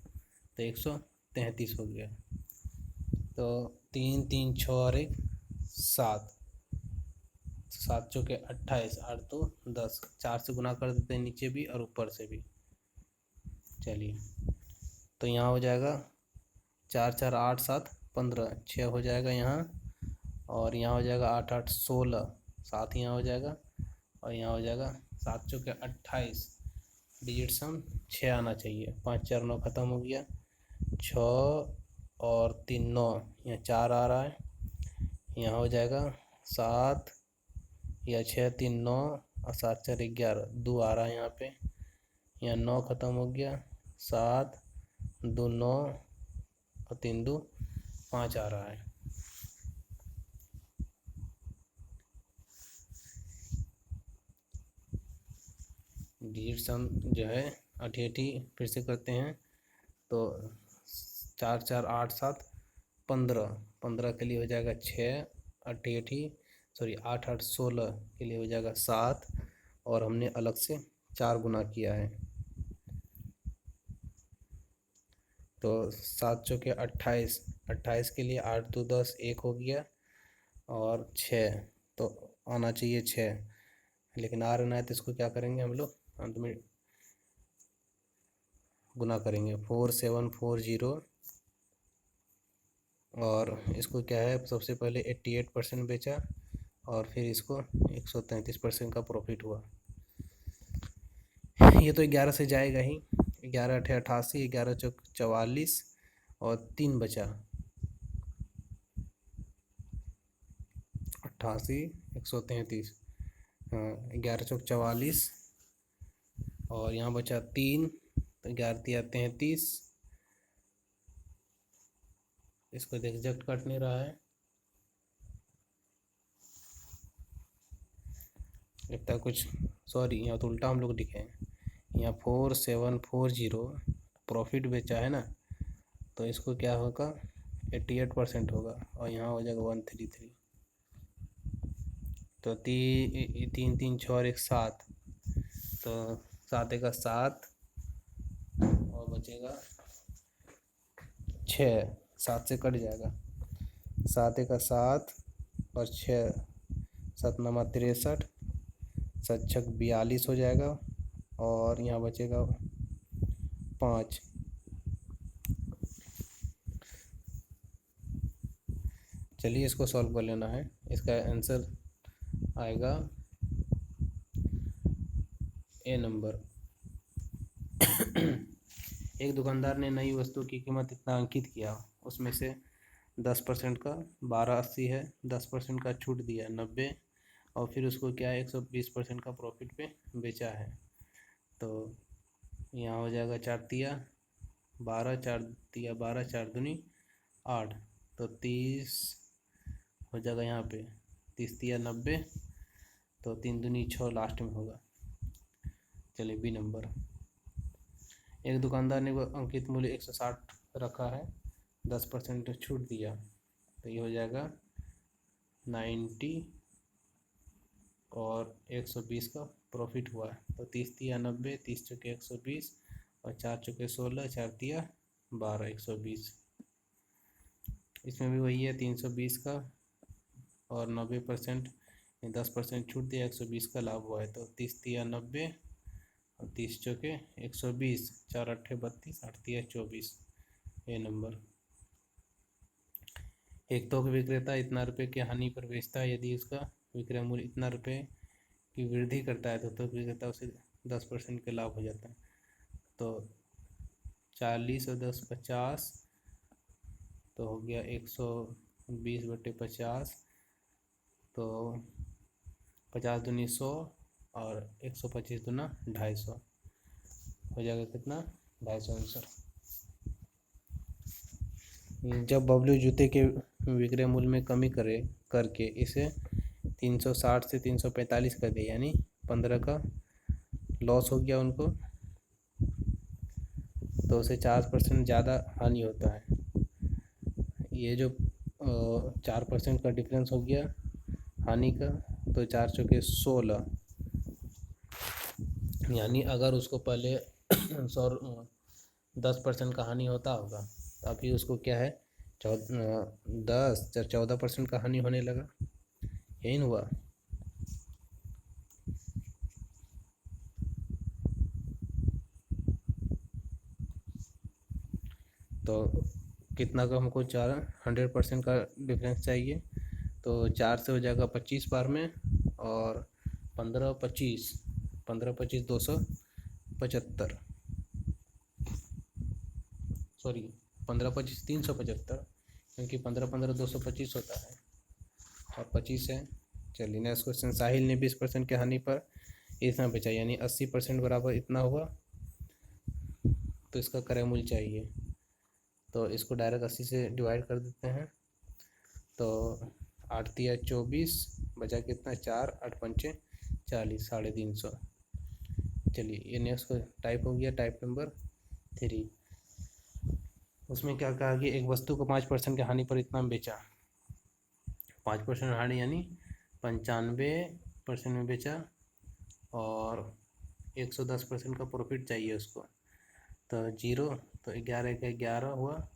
तो 133 हो गया। तो 3 3 6 और 1 7, 7 चौके 28, 8 तो 10, 4 से गुना कर देते हैं नीचे भी और ऊपर से भी। चलिए, तो यहाँ हो जाएगा 4 4 8 7 15, 6 हो जाएगा यहाँ, और यहाँ हो जाएगा 8 8 16, 7 यहाँ हो जाएगा, और यहाँ हो जाएगा 7 चौके 28, डिजिट सम 6 आना चाहिए। 5 4 9 खत्म हो गया, 6 और 3 9, यहाँ 4 आ रहा है, यहाँ हो जाएगा 7 या 6 3 9 और 7 4 11, 2 आ रहा है यहाँ पे, यहाँ 9 खत्म हो गया, 7 2 9 और 3 2 5 आ रहा है। डिजिट सम जो है 88 फिर से करते हैं, तो 4 4 8 7 15, 15 के लिए हो जाएगा 6, 88 सॉरी 8 8 16 के लिए हो जाएगा 7, और हमने अलग से 4 गुना किया है, तो 7 चौके 28, 28 के लिए 8 2 10 1 हो गया, और 6 तो आना चाहिए 6, लेकिन आ रहा है तो इसको क्या करेंगे हम लोग, अंत में गुना करेंगे। 4740, और इसको क्या है, सबसे पहले 88% बेचा और फिर इसको 133% का प्रॉफिट हुआ। ये तो 11 से जाएगा ही, 11 8 88, 11 चौक 44 और 3 बचा, 88 133, 11 चौक 44 और यहाँ बचा 3, तो 11 तिया 33, इसको एग्जैक्ट कट नहीं रहा है, लगता है कुछ, सॉरी यहाँ तो उल्टा हम लोग लिखे हैं, यहाँ 4740 प्रॉफिट बेचा है ना, तो इसको क्या होगा, 88% होगा, और यहाँ हो जाएगा 133, तो 3 3 6 और 1 7, तो 7 1 7 और बचेगा 6, 7 से कट जाएगा, 7 1 7 और 6, 7 9 63, 7 6 42 हो जाएगा, और यहाँ बचेगा 5। चलिए इसको सॉल्व कर लेना है, इसका आंसर आएगा ए नंबर। एक दुकानदार ने नई वस्तु की कीमत इतना अंकित किया, उसमें से 10% का 1280 है, 10% का छूट दिया 90, और फिर उसको क्या है 120% का प्रॉफिट पे बेचा है, तो यहाँ हो जाएगा 4 तिया 12 4 दिया, 12 4 दूनी 8, तो 30 हो जाएगा यहाँ पे। 30 दिया 90, तो 3 दूनी 6 लास्ट में होगा। चलिए बी नंबर। एक दुकानदार ने अंकित मूल्य 160 रखा है, 10% छूट दिया, तो ये हो जाएगा 90 और 120 का प्रॉफिट हुआ। तो 30 दिया 90, 30 चौके 120 और 4 चौके 16, 4 दिया 12, 120। इसमें भी वही है 320 का और 90% 10% छूट दिया, 120 का लाभ हुआ है। तो 30 दिया 90 और 30 चौके 120, 4 अट्ठे 32, 8 दिया 24। ये नंबर। एक थोक विक्रेता इतना रुपये की हानि पर बेचता है, यदि उसका विक्रय मूल्य इतना रुपये की वृद्धि करता है तो थोक विक्रेता उसे 10% के लाभ हो जाता है। तो 40 और 10 50, तो हो गया 120/50, तो 50 दूनी 100 और 125 दूना 250, हो जाएगा कितना 250 आंसर। जब बबलू जूते के विक्रय मूल्य में कमी करके इसे 360 से 345 कर दिया, यानी 15 का लॉस हो गया उनको, तो उसे 4% ज़्यादा हानि होता है। ये जो 4% का डिफरेंस हो गया हानि का, तो 4 चौके 16, यानी अगर उसको पहले 10% का हानि होता होगा, तो अभी उसको क्या है 14% का हानि होने लगा। यही हुआ। तो कितना का हमको 100% का डिफरेंस चाहिए, तो 4 से हो जाएगा 25 बार में, और 15 25 275, सॉरी 15 25 375, क्योंकि 15 15 225 होता है और 25 है। चलिए नेक्स्ट क्वेश्चन। साहिल ने 20% की हानि पर इतना बेचा, यानी 80% बराबर इतना हुआ, तो इसका क्रय मूल्य चाहिए। तो इसको डायरेक्ट 80 से डिवाइड कर देते हैं, तो 8 दिया 24, बचा कितना 4, 8 पंचे 40, 350। चलिए ये नेक्स्ट टाइप हो गया, टाइप नंबर 3। उसमें क्या कहा कि एक वस्तु को 5% की हानि पर इतना बेचा, 5% हानि यानी 95% में बेचा, और 110% का प्रॉफिट चाहिए उसको। तो 0, तो 11 का 11 हुआ,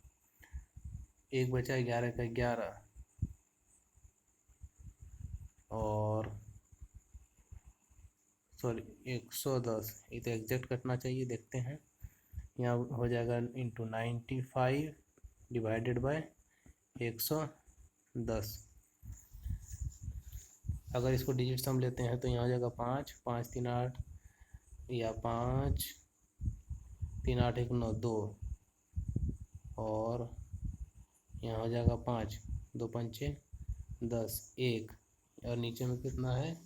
एक बचा 11 का 11, और सॉरी 110, ये तो एग्जैक्ट कटना चाहिए, देखते हैं। यहाँ हो जाएगा इंटू 95 डिवाइडेड बाय 110। अगर इसको डिजिट सम लेते हैं तो यहाँ हो जाएगा 5 5 3 8, या 5 3 8 1 9 2, और यहाँ हो जाएगा 5 2 पंचे 10 1, और नीचे में कितना है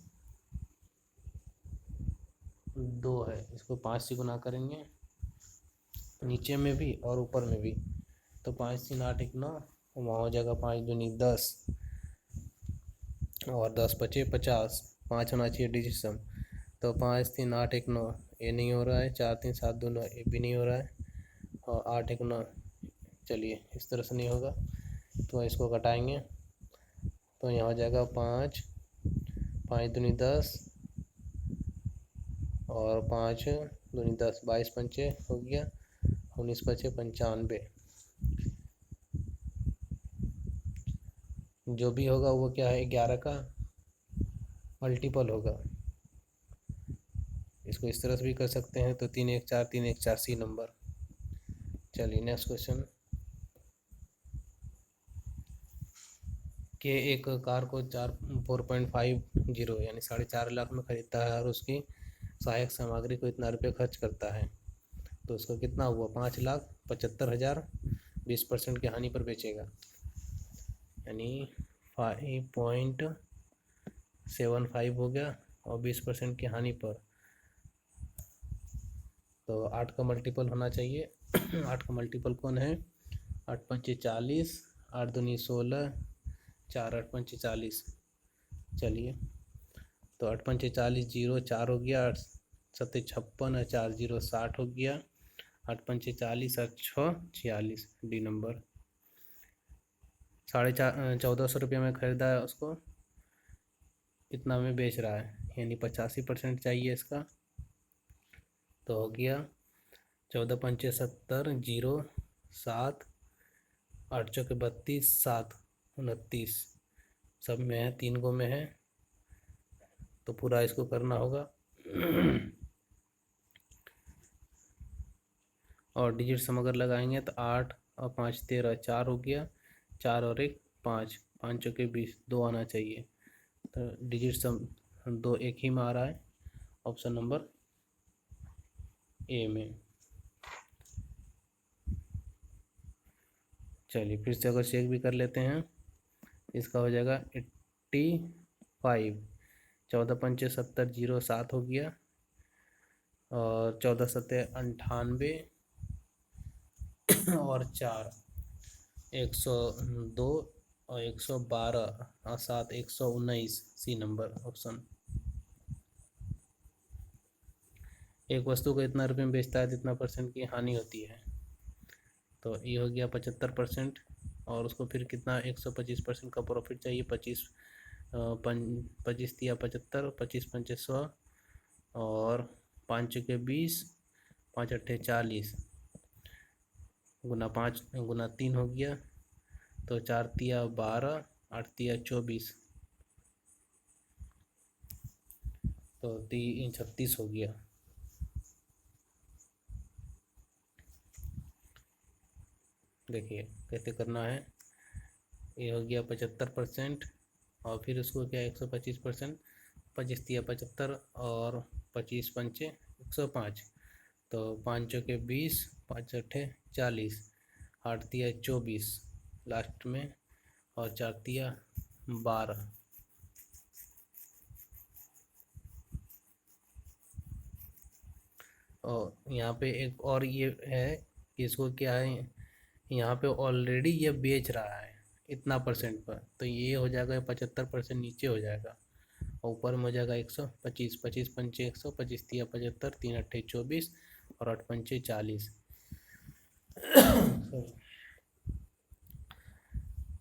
2 है, इसको 5 से गुना करेंगे नीचे में भी और ऊपर में भी, तो 5 3 8 1 9, वहाँ हो जाएगा 5 दूनी 10, और 10 पचे 50, 5 होना चाहिए डिजिट सम, तो 5 3 8 1 9 ये नहीं हो रहा है, 4 3 7 2 9 ये भी नहीं हो रहा है, और 8 1 9, चलिए इस तरह से नहीं होगा, तो इसको घटाएंगे, तो यहाँ हो जाएगा 5 5 दूनी 10, और 5 दूनी 10, 22 पंचे हो गया, 19 पचे 95। जो भी होगा वो क्या है 11 का मल्टीपल होगा। इसको इस तरह से भी कर सकते हैं, तो 3 1 4 3 1 4 सी नंबर। चलिए नेक्स्ट क्वेश्चन। के एक कार को 4.50 यानी 4.5 लाख में खरीदता है, और उसकी सहायक सामग्री को इतना रुपये खर्च करता है, तो उसका कितना हुआ 5,75,000, 20% की हानि पर बेचेगा, यानी 5.75 हो गया, और 20% की हानि पर, तो 8 का मल्टीपल होना चाहिए 8 का मल्टीपल कौन है? 8 पंचे 40, 8 दूनी 16, 4 8 पंचे 40। चलिए, तो 8 पंचे 40, 0 4 हो गया, 8 सत्ते 56 और 4 0 60 हो गया। 8 पंचे 40, 8 6 46, डी नंबर। 1450 रुपये में ख़रीदा है उसको, इतना में बेच रहा है, यानी 85% चाहिए इसका। तो हो गया 14 पंचे 70, 0 7, 8 चौके 32, 7 29, सब में है, 3 गो में है, तो पूरा इसको करना होगा। और डिजिट सम अगर लगाएंगे तो 8 और 5 13, 4 हो गया, 4 और 1 5, 5 चौके 20, 2 आना चाहिए। तो डिजिट सम 2 एक ही में आ रहा है, ऑप्शन नंबर ए में। चलिए फिर से अगर चेक भी कर लेते हैं, इसका हो जाएगा 85। 14 पंचे 70, 0 7 हो गया, और 14 सत्ते 98 और 4 102 और 112 और 7 119, सी नंबर ऑप्शन। एक वस्तु को इतना रुपये में बेचता है तो इतना परसेंट की हानि होती है, तो ये हो गया 75%। और उसको फिर कितना 125% का प्रॉफिट चाहिए। 25 दिया 75, 25 पंचे 100 और 5 चौके 20, 5 अट्ठे 40, गुना 5 गुना 3 हो गया, तो 4 तिया 12, 8 तिया 24, तो 3 36 हो गया। देखिए कैसे करना है। ये हो गया 75%, और फिर उसको क्या 125%, 25 तिया 75 और 25 पंचे 105, तो 5 चौके 20, 5 अट्ठे 40, 8 तिया 24 लास्ट में, और 4 तिया 12। और यहाँ पे एक और ये है कि इसको क्या है, यहाँ पे ऑलरेडी ये बेच रहा है इतना परसेंट पर, तो ये हो जाएगा 75% नीचे हो जाएगा, और ऊपर में हो जाएगा 125। 25 पंचे 100, 25 तिया 75, 3 अट्ठे 24 और 8 पंचे 40।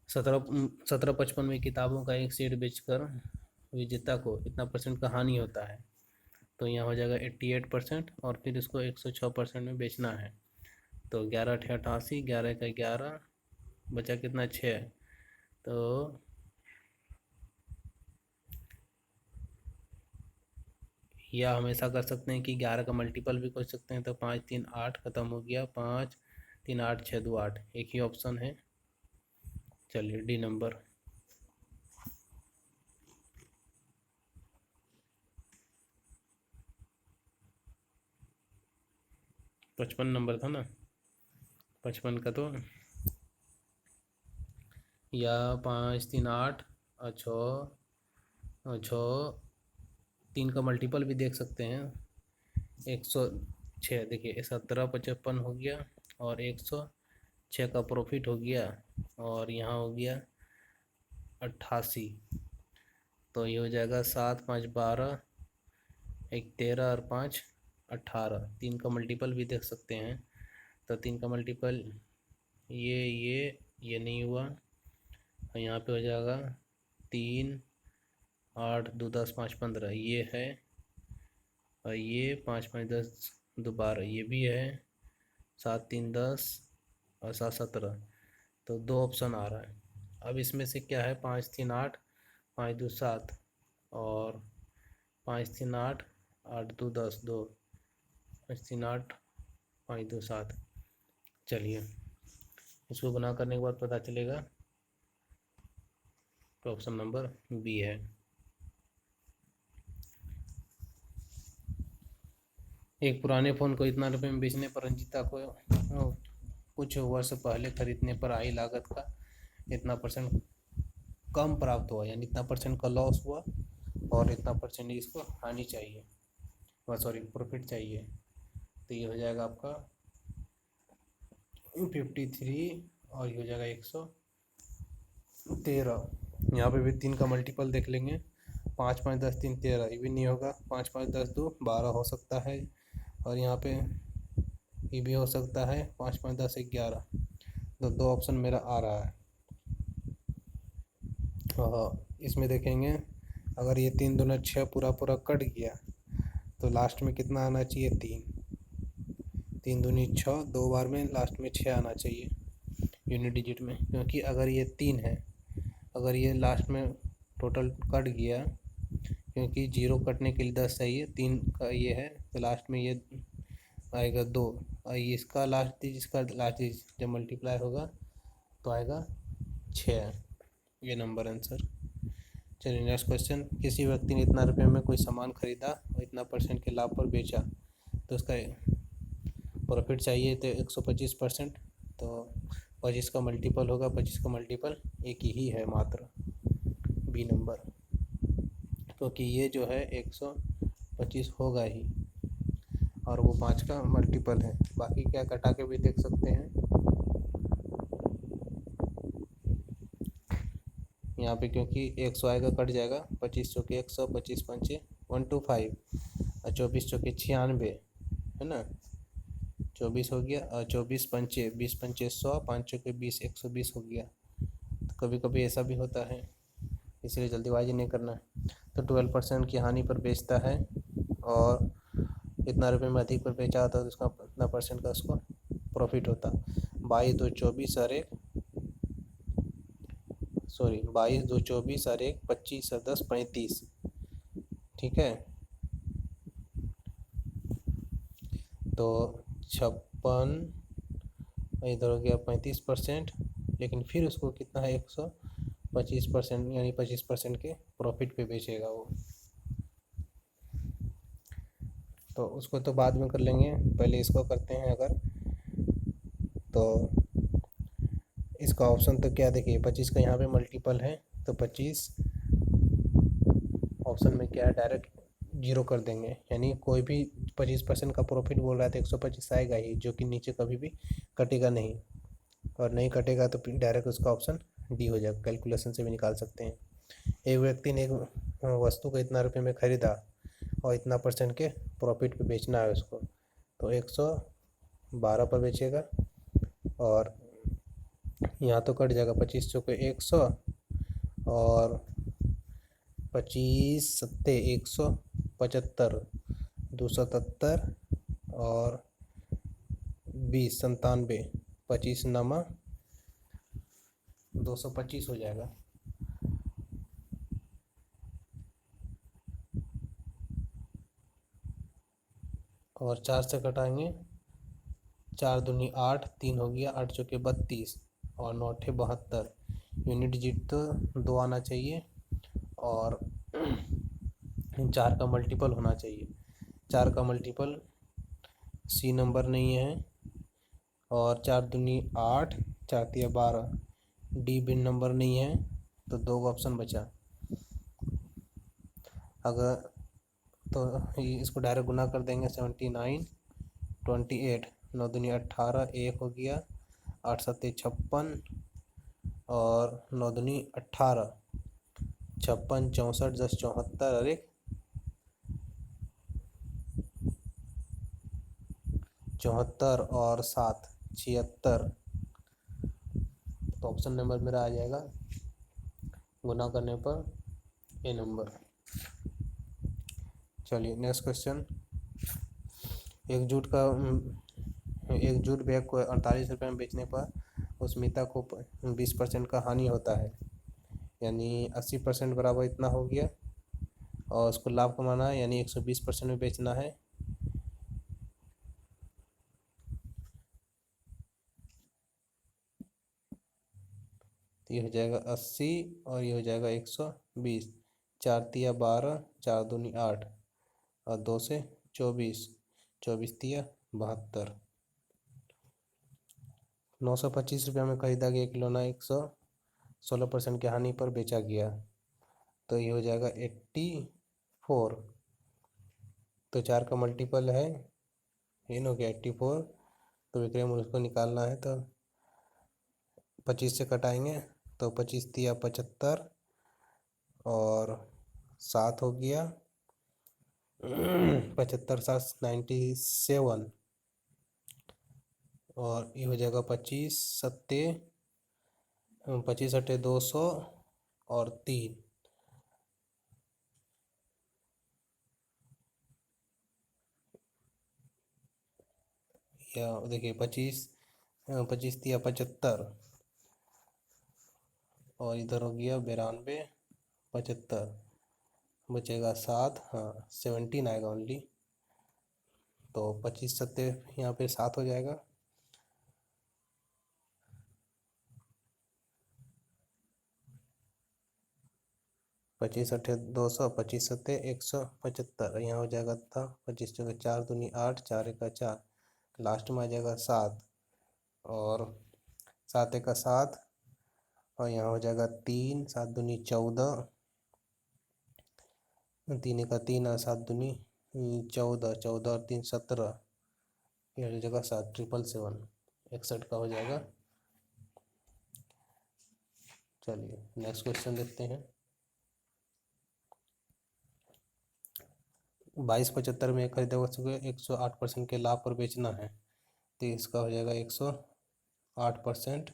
1755 में किताबों का एक सेट बेचकर विजेता को इतना परसेंट का हानि होता है, तो यहाँ हो जाएगा 88%, और फिर इसको 106% में बेचना है। तो 11 अट्ठे 88, 11 का 11, बचा कितना 6, तो या हमेशा कर सकते हैं कि 11 का मल्टीपल भी कर सकते हैं, तो 5 3 8 ख़त्म हो गया, 5 3 8 6 2 8, एक ही ऑप्शन है। चलिए डी नंबर। पचपन नंबर था ना, 55 का, तो या 5 3 8 और 6 3 का मल्टीपल भी देख सकते हैं, 106। देखिए 1755 हो गया, और 106 का प्रॉफिट हो गया, और यहाँ हो गया 88, तो ये हो जाएगा 7 5 12, 1 13 और 5 18। 3 का मल्टीपल भी देख सकते हैं, तो 3 का मल्टीपल ये नहीं हुआ, और यहाँ पे हो जाएगा 3 8 2 10 5 15, ये है, और ये 5 5 10 2 12, ये भी है, 7 3 10 और 7 17, तो 2 ऑप्शन आ रहा है। अब इसमें से क्या है, 5 3 8, 5 2 7, और 5 3 8, 8 2 10 2, 5 3 8, 5 2 7। चलिए इसको गुना करने के बाद पता चलेगा, तो ऑप्शन नंबर बी है। एक पुराने फ़ोन को इतना रुपये में बेचने पर रंजीता को कुछ वर्ष पहले खरीदने पर आई लागत का इतना परसेंट कम प्राप्त हुआ, यानी इतना परसेंट का लॉस हुआ, और इतना परसेंट इसको हानि चाहिए, सॉरी प्रॉफिट चाहिए। तो ये हो जाएगा आपका 53 और ये हो जाएगा 113। यहाँ पे भी 3 का मल्टीपल देख लेंगे। 5 5 10 3 13, ये भी नहीं होगा। 5 5 10 2 12 हो सकता है। और यहाँ पे ये भी हो सकता है। 5 5 10 11। तो 2 ऑप्शन मेरा आ रहा है। इसमें देखेंगे, अगर ये 3 दूना 6 पूरा पूरा कट गया तो लास्ट में कितना आना चाहिए? 3। 3 दूनी 6, 2 बार में लास्ट में 6 आना चाहिए यूनिट डिजिट में, क्योंकि अगर ये 3 है, अगर ये लास्ट में टोटल कट गया, क्योंकि 0 कटने के लिए 10 चाहिए, 3 का ये है तो लास्ट में ये आएगा 2। और इसका लास्ट डिजिट, इसका लास्ट डिजिट जब मल्टीप्लाई होगा तो आएगा 6। ये नंबर आंसर। चलिए नेक्स्ट क्वेश्चन। किसी व्यक्ति ने इतना रुपये में कोई सामान खरीदा और इतना परसेंट के लाभ पर बेचा, तो उसका प्रॉफिट चाहिए तो 125%। तो 25 का मल्टीपल होगा, 25 का मल्टीपल एक ही है मात्र, बी नंबर, क्योंकि ये जो है 125 होगा ही और वो 5 का मल्टीपल है। बाकी क्या कटा के भी देख सकते हैं। यहाँ पे क्योंकि 100 आएगा कट जाएगा, 25 चौके 100, 25 पंचे 125 और 24 चौके 96 है ना, 24 हो गया। और 24 पंचे 20 पंचे 100, 5 चौके 20, 120 हो गया। तो कभी कभी ऐसा भी होता है, इसलिए जल्दीबाजी नहीं करना है। तो 12% की हानि पर बेचता है और इतना रुपये में अधिक पर बेचा होता तो उसका इतना परसेंट का उसको प्रॉफिट होता। 22 2 24 और 1 25 और 10 35। ठीक है, तो 56 इधर हो गया 35%, लेकिन फिर उसको कितना है 125%, यानी 25% के प्रॉफिट पे बेचेगा वो। तो उसको तो बाद में कर लेंगे, पहले इसको करते हैं। अगर तो इसका ऑप्शन तो क्या देखिए, 25 का यहाँ पे मल्टीपल है तो 25 ऑप्शन में क्या है, डायरेक्ट 0 कर देंगे, यानी कोई भी 25% का प्रॉफिट बोल रहा है तो 125 आएगा ही, जो कि नीचे कभी भी कटेगा नहीं। और नहीं कटेगा तो डायरेक्ट उसका ऑप्शन डी हो जाएगा, कैलकुलेशन से भी निकाल सकते हैं। एक व्यक्ति ने एक वस्तु को इतना रुपये में ख़रीदा और इतना परसेंट के प्रॉफिट पे बेचना है उसको, तो 112 पर बेचेगा। और यहाँ तो कट जाएगा, 25 चौके 100 और 25 सत्ते 175, 277 और 20 97, 25 नामा 225 हो जाएगा। और 4 से कटाएंगे, 4 दूनी 8, 3 हो गया, 8 चौके 32 और 9 अट्ठे 72। यूनिट डिजिट तो 2 आना चाहिए और 4 का मल्टीपल होना चाहिए। 4 का मल्टीपल सी नंबर नहीं है। और 4 दूनी 8, 4 तिया 12, डी बिन नंबर नहीं है, तो 2 ऑप्शन बचा। अगर तो इसको डायरेक्ट गुना कर देंगे, 79 28, 9 दूनी 18, 1 हो गया, 8 सत्ते 56 और 9 दूनी 18, 56 64 10 74 और 1 74 और 7 76। तो ऑप्शन नंबर मेरा आ जाएगा गुना करने पर ए नंबर। चलिए नेक्स्ट क्वेश्चन। एक जूट बैग को 48 रुपये में बेचने पर उस्मिता को 20% का हानि होता है, यानी 80% बराबर इतना हो गया। और उसको लाभ कमाना है, यानी 120% में बेचना है। तो ये हो जाएगा 80 और ये हो जाएगा 120। 4 तिया 12, 4 दूनी 8 और 2 से 24, 24 तिया 72। 925 रुपये में खरीदा गया खिलौना 116% की हानि पर बेचा गया, तो ये हो जाएगा 84। तो 4 का मल्टीपल है, इन हो गया 84, तो विक्रय मूल्य को निकालना है तो 25 से कटाएंगे तो 25 तिया 75 और 7 हो गया 75 7 97 और ये हो जाएगा 25 सत्ते 25 अट्ठे 200 और 3 या देखिए 25 तिया 75 और इधर हो गया 92 75 बचेगा 7 हाँ 17 आएगा ओनली। तो 25 सत्ते यहाँ पे 7 हो जाएगा 25 अट्ठे 200 25 सत्ते 175 यहाँ हो जाएगा था 25 जगह 4 दूनी 8 4 एका 4 लास्ट में आ जाएगा 7 और 7 एका 7 और यहाँ हो जाएगा 3 7 दूनी 14 3 एका 3 और 7 दूनी 14 14 और 3 17 ये हो जाएगा 7 777 61 का हो जाएगा। चलिए नेक्स्ट क्वेश्चन देखते हैं। 2275 में खरीदे वस्तु को 108% के लाभ पर बेचना है तो इसका हो जाएगा 108%।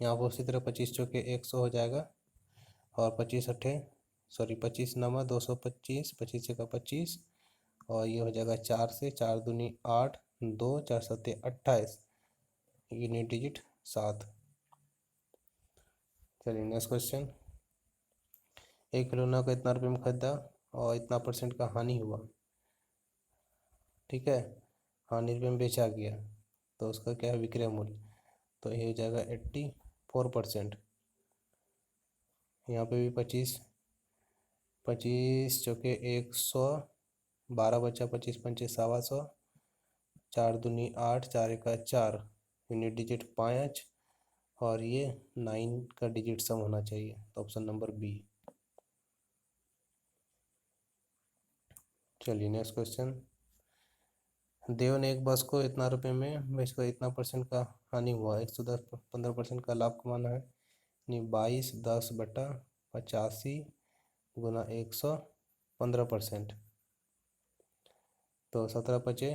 यहाँ पर उसी तरह 25 चौके 100 हो जाएगा और 25 अट्ठे 25 नमा 225 25 का 25 और ये हो जाएगा 4 से 4 दूनी 8 2 4 सत्ते 28 यूनिट डिजिट 7। चलिए नेक्स्ट क्वेश्चन। 1 खिलौना को इतना रुपये में खरीदा और इतना % का हानि हुआ, ठीक है, हानि रुपये में बेचा गया तो उसका क्या है विक्रय मूल्य, तो ये हो जाएगा 84%। यहाँ पे भी 25 चौके 100 12 बचा 25 पंचे 125 4 दूनी 8 4 एका 4 यूनिट डिजिट 5 और ये 9 का डिजिट सम होना चाहिए तो ऑप्शन नंबर बी। चलिए नेक्स्ट क्वेश्चन। देव ने एक बस को इतना रुपये में बेचकर इतना % का हानि हुआ 110 15% का लाभ कमाना है यानी 22 10 बटा 85 गुना 100 15% तो 17 पचे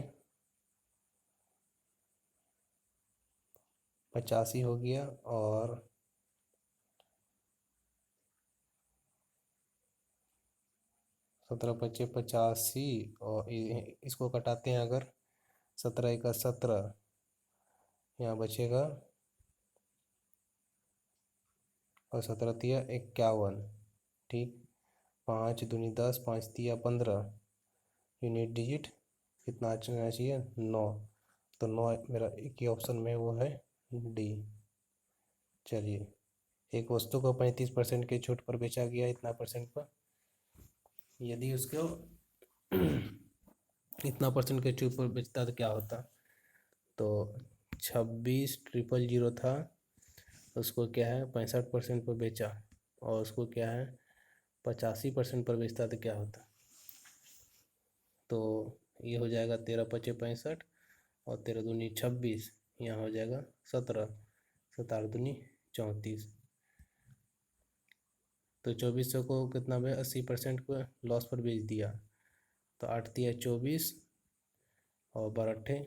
85 हो गया और 17 पचे 85 और इसको कटाते हैं अगर 17 का 17 यहाँ बचेगा और 17 तिया 51 ठीक 5 दूनी 10 5 तिया 15 यूनिट डिजिट कितना आना चाहिए 9 तो 9 मेरा एक ही ऑप्शन में वो है डी। चलिए एक वस्तु को 35% के छूट पर बेचा गया इतना % पर, यदि उसको इतना % के छूट पर बेचता तो क्या होता, तो 26,000 था उसको क्या है 65% पर बेचा और उसको क्या है 85% पर बेचता तो क्या होता, तो ये हो जाएगा 13 पचे 65 और 13 दूनी 26 यहाँ हो जाएगा 17 17 दूनी 34 तो 2400 को कितना में 80% को लॉस पर बेच दिया तो 8 तिया 24 और 12 अट्ठे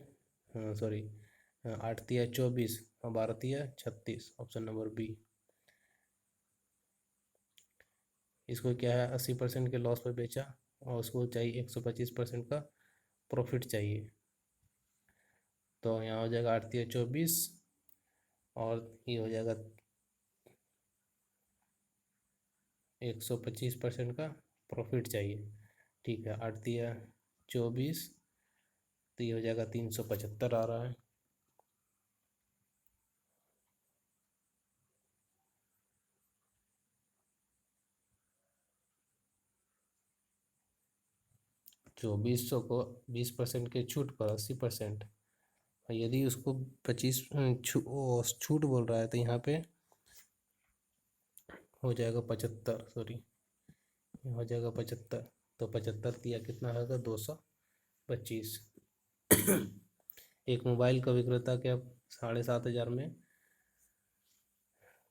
8 तिया 24 और 12 तिया 36 ऑप्शन नंबर बी। इसको क्या है 80% के लॉस पर बेचा और उसको चाहिए 125% का प्रॉफिट चाहिए तो यहाँ हो जाएगा 8 तिया 24 और ये हो जाएगा 125% का प्रॉफिट चाहिए, ठीक है 8 तिया 24 तो ये हो जाएगा 375 आ रहा है। जो 200 को 20% के छूट पर 80% और यदि उसको 25 छूट बोल रहा है तो यहाँ पे हो जाएगा 75 हो जाएगा 75 तो 75 दिया कितना होगा 225 एक मोबाइल का विक्रेता क्या 7,500 में,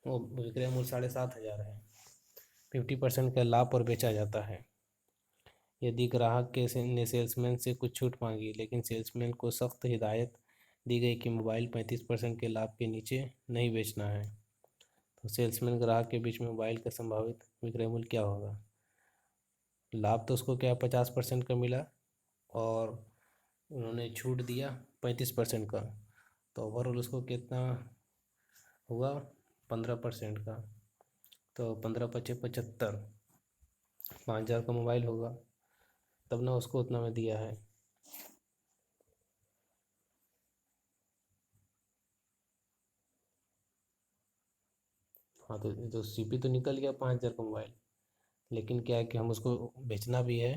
वो विक्रय मूल्य 7,500 है, 50% का लाभ पर बेचा जाता है। यदि ग्राहक ने सेल्समैन से कुछ छूट मांगी, लेकिन सेल्समैन को सख्त हिदायत दी गई कि मोबाइल 35% के लाभ के नीचे नहीं बेचना है, तो सेल्समैन ग्राहक के बीच में मोबाइल का संभावित विक्रय मूल्य क्या होगा? लाभ तो उसको क्या 50% का मिला, और उन्होंने छूट दिया 35% का, तो ओवरऑल उसको कितना हुआ 15% का, तो 15×5 = 75, 5,000 का मोबाइल होगा, तब ना उसको उतना में दिया है। हाँ, तो सीपी तो निकल गया 5,000 का मोबाइल, लेकिन क्या है कि हम उसको बेचना भी है,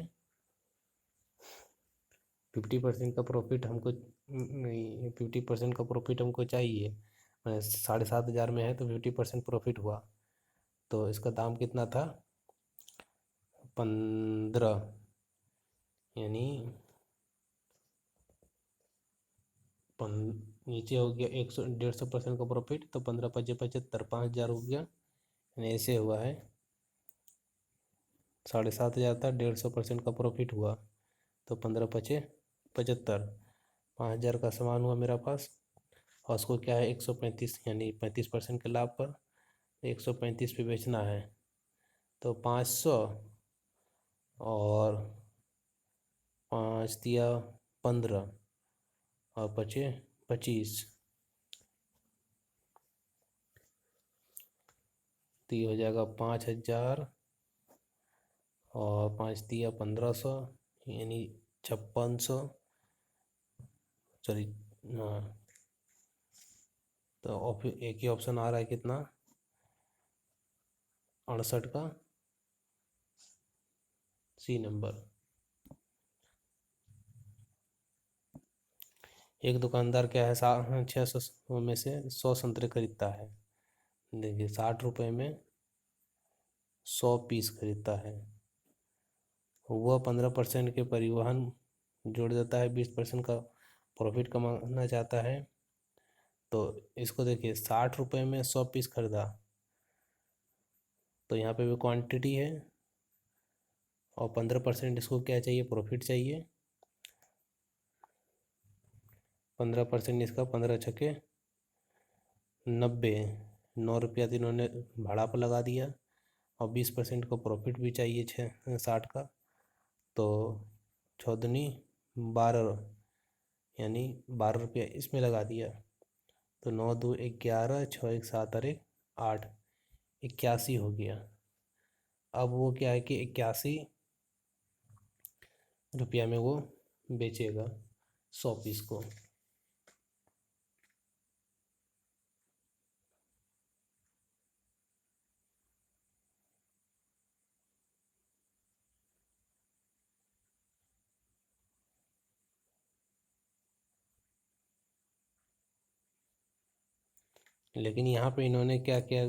50% का प्रॉफिट हमको, नहीं 50% का प्रॉफिट हमको चाहिए। 7,500 में है तो 50% प्रॉफिट हुआ, तो इसका दाम कितना था 15, यानी नीचे हो गया 150 का प्रॉफिट, तो 15×5 = 75, 5,000 हो गया, यानी ऐसे हुआ है। 7,500 था, 150% का प्रॉफिट हुआ, तो 15×5 = 75, 5,000 का सामान हुआ मेरा पास, और उसको क्या है 135, यानी 35% के लाभ पर 135 पे बेचना है, तो 500 और 5 दिया 15 और बचे 25, तो ये हो जाएगा 5,000 और 5 दिया 1,500, यानी 5,600, सॉरी, हाँ, तो एक ही ऑप्शन आ रहा है कितना 68 का, सी नंबर। एक दुकानदार क्या है 600 में से 100 संतरे खरीदता है, देखिए 60 रुपये में 100 पीस खरीदता है, वह 15% के परिवहन जोड़ देता है, 20% का प्रॉफिट कमाना चाहता है, तो इसको देखिए 60 रुपये में 100 पीस खरीदा, तो यहाँ पे भी क्वांटिटी है, और 15% इसको क्या चाहिए प्रॉफिट चाहिए, 15% इसका 15×6 = 90, 9 रुपया तो इन्होंने भाड़ा पर लगा दिया, और 20% को प्रॉफिट भी चाहिए 60 का, तो 6×2 = 12, यानी 12 रुपया इसमें लगा दिया, तो 9×2 = 11, 6×1 = 7 और 1 = 8, 81 हो गया। अब वो क्या है कि 81 रुपया में वो बेचेगा 100 पीस को। लेकिन यहाँ पे इन्होंने क्या किया,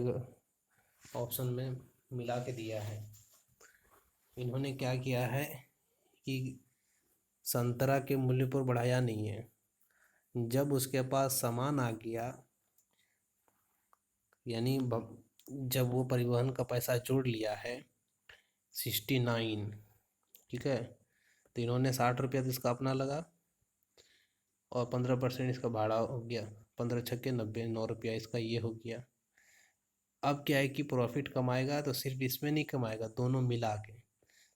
ऑप्शन में मिला के दिया है, इन्होंने क्या किया है कि संतरा के मूल्य पर बढ़ाया नहीं है, जब उसके पास सामान आ गया, यानी जब वो परिवहन का पैसा जोड़ लिया है 69, ठीक है, तो इन्होंने 60 रुपया तो इसका अपना लगा, और 15% इसका भाड़ा हो गया, 15×6 = 90, 9 रुपया इसका ये हो गया। अब क्या है कि प्रॉफिट कमाएगा तो सिर्फ इसमें नहीं कमाएगा, दोनों मिला के,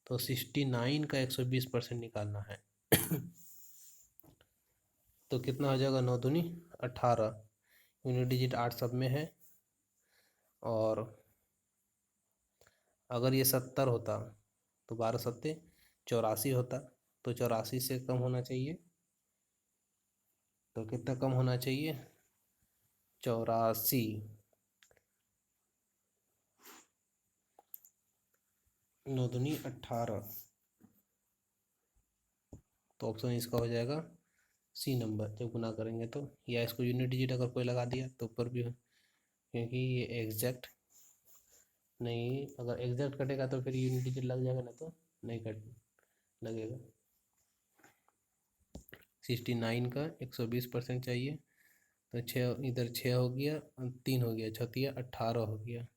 तो 69 का 120% निकालना है। तो कितना हो जाएगा 9×2 = 18, यूनिट डिजिट 8 सब में है, और अगर ये 70 होता तो 12×7 = 84 होता, तो 84 से कम होना चाहिए, तो कितना कम होना चाहिए 84, 9×2 = 18, तो ऑप्शन इसका हो जाएगा सी नंबर, जब गुना करेंगे तो, या इसको यूनिट डिजिट अगर कोई लगा दिया तो ऊपर भी, क्योंकि ये एग्जैक्ट नहीं, अगर एग्जैक्ट कटेगा तो फिर यूनिट डिजिट लग जाएगा, ना तो नहीं कट लगेगा। 69 का 120% चाहिए, तो 6 इधर 6 हो गया, 3 हो गया, 6 18 हो गया,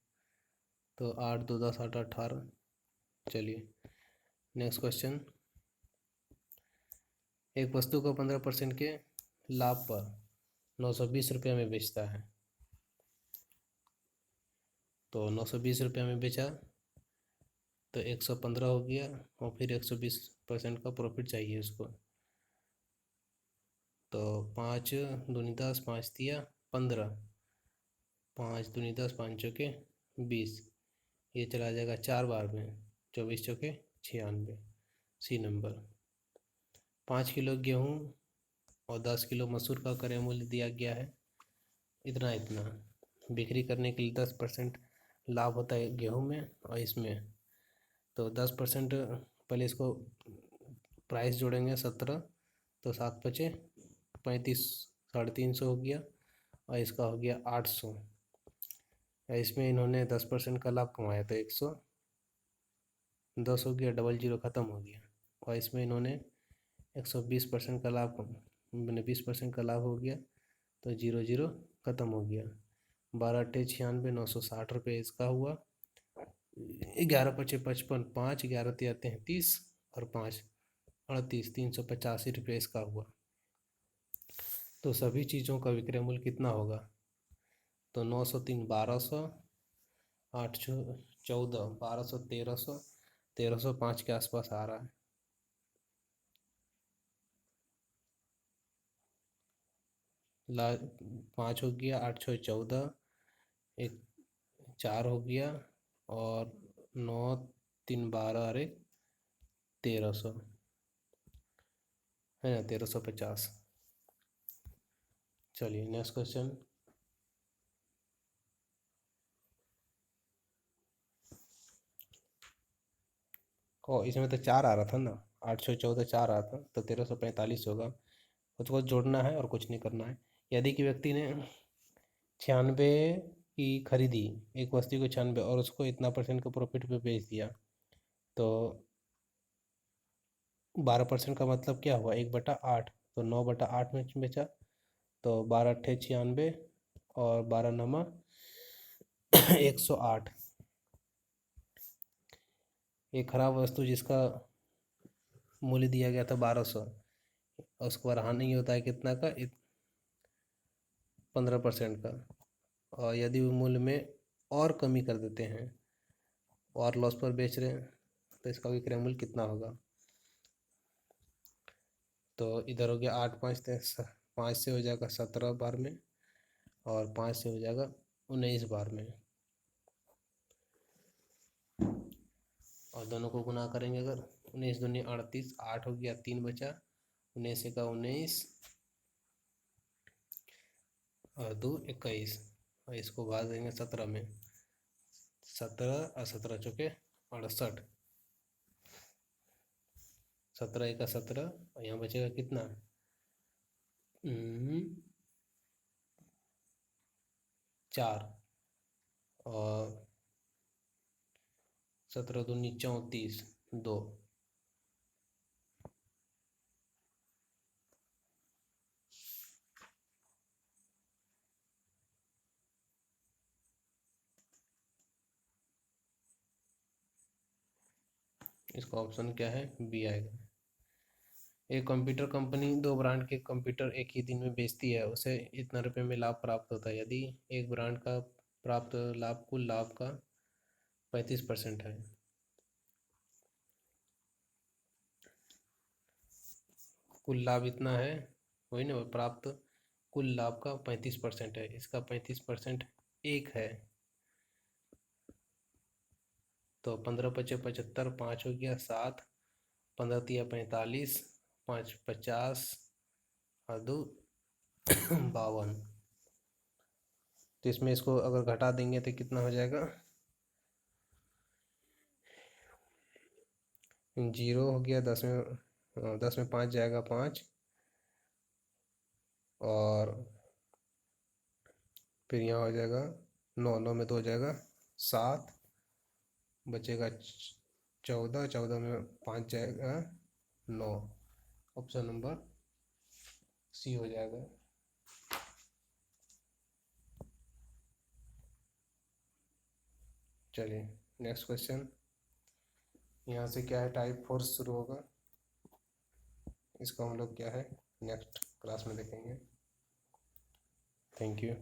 तो 8 2 10 8 18। चलिए नेक्स्ट क्वेश्चन। एक वस्तु को 15% के लाभ पर 920 रुपये में बेचता है, तो 920 रुपये में बेचा तो 115 हो गया, और फिर 120% का प्रॉफिट चाहिए उसको। तो 5 दूनी 10, 5 दिया 15, 5 दूनी 10, 5 चौके 20, ये चला जाएगा 4 बार में, 24 चौके 96। सी नंबर। 5 किलो गेहूँ और 10 किलो मसूर का क्रय मूल्य दिया गया है इतना इतना। बिक्री करने के लिए 10% लाभ होता है गेहूँ में और इसमें, तो 10% पहले इसको प्राइस जोड़ेंगे 17, तो 7 बचे 35, 350 हो गया, और इसका हो गया 800। इसमें इन्होंने 10% का लाभ कमाया तो 110 हो गया, डबल जीरो ख़त्म हो गया। और इसमें इन्होंने 120% का लाभ, मैंने 20% का लाभ हो गया, तो 0 0 ख़त्म हो गया। 12 अट्ठे 96, 960 रुपये इसका हुआ। 11 पचे 55, 5 11 तिया 33 और 5 38, 385 रुपये इसका हुआ। तो सभी चीज़ों का विक्रय मूल्य कितना होगा? तो 903 1200, 8 14 1200, 1300, 1305 के आसपास आ रहा है। ला 5 हो गया, 8 6 14, एक 4 हो गया, और 9 3 12 अरे 1300 है ना, 1350। चलिए नेक्स्ट क्वेश्चन। ओ इसमें तो 4 आ रहा था ना, 8 6 14 4 आ रहा था, तो 1345 होगा। उसको जोड़ना है और कुछ नहीं करना है। यदि कि व्यक्ति ने 96 की खरीदी, एक वस्तु को 96 और उसको इतना % का प्रॉफिट पे बेच दिया, तो 12% का मतलब क्या हुआ, 1/8, तो 9/8 में बेचा, तो 12 अट्ठे 96 और 12 नमा 108। एक खराब वस्तु जिसका मूल्य दिया गया था 1200, और उसको बढ़ाना नहीं होता है कितना का, 15% का, और यदि वो मूल्य में और कमी कर देते हैं और लॉस पर बेच रहे हैं, तो इसका विक्रय मूल्य कितना होगा? तो इधर हो गया 8 5 5 से हो जाएगा 17 बार में, और 5 से हो जाएगा 19 बार में, और दोनों को गुना करेंगे अगर, 19 दूनी 38, 8 हो गया 3 बचा, 19 का 19 और 2 21, और इसको भाग देंगे 17 में, 17 और 17 चौके 68, 17 1 17, और यहाँ बचेगा कितना, 4, और 17 दूनी 34 2। इसका ऑप्शन क्या है, बी आएगा। एक कंप्यूटर कंपनी 2 ब्रांड के कंप्यूटर एक ही दिन में बेचती है, उसे इतना रुपए में लाभ प्राप्त होता है यदि एक ब्रांड का प्राप्त लाभ कुल लाभ का 35% है। कुल लाभ इतना है, वही ना, प्राप्त कुल लाभ का 35% है, इसका 35% एक है, तो 15 पचे 75, 5 हो गया 7, 15 तिया 45, 5 50 और 2 52। तो इसमें इसको अगर घटा देंगे तो कितना हो जाएगा, 0 हो गया, 10 में 5 जाएगा 5, और फिर यहाँ हो जाएगा 9, 9 में 2 हो जाएगा 7, बचेगा 14, 14 में 5 जाएगा 9। ऑप्शन नंबर सी हो जाएगा। चलिए नेक्स्ट क्वेश्चन। यहाँ से क्या है, टाइप फोर्स शुरू होगा, इसको हम लोग क्या है नेक्स्ट क्लास में देखेंगे। Thank you.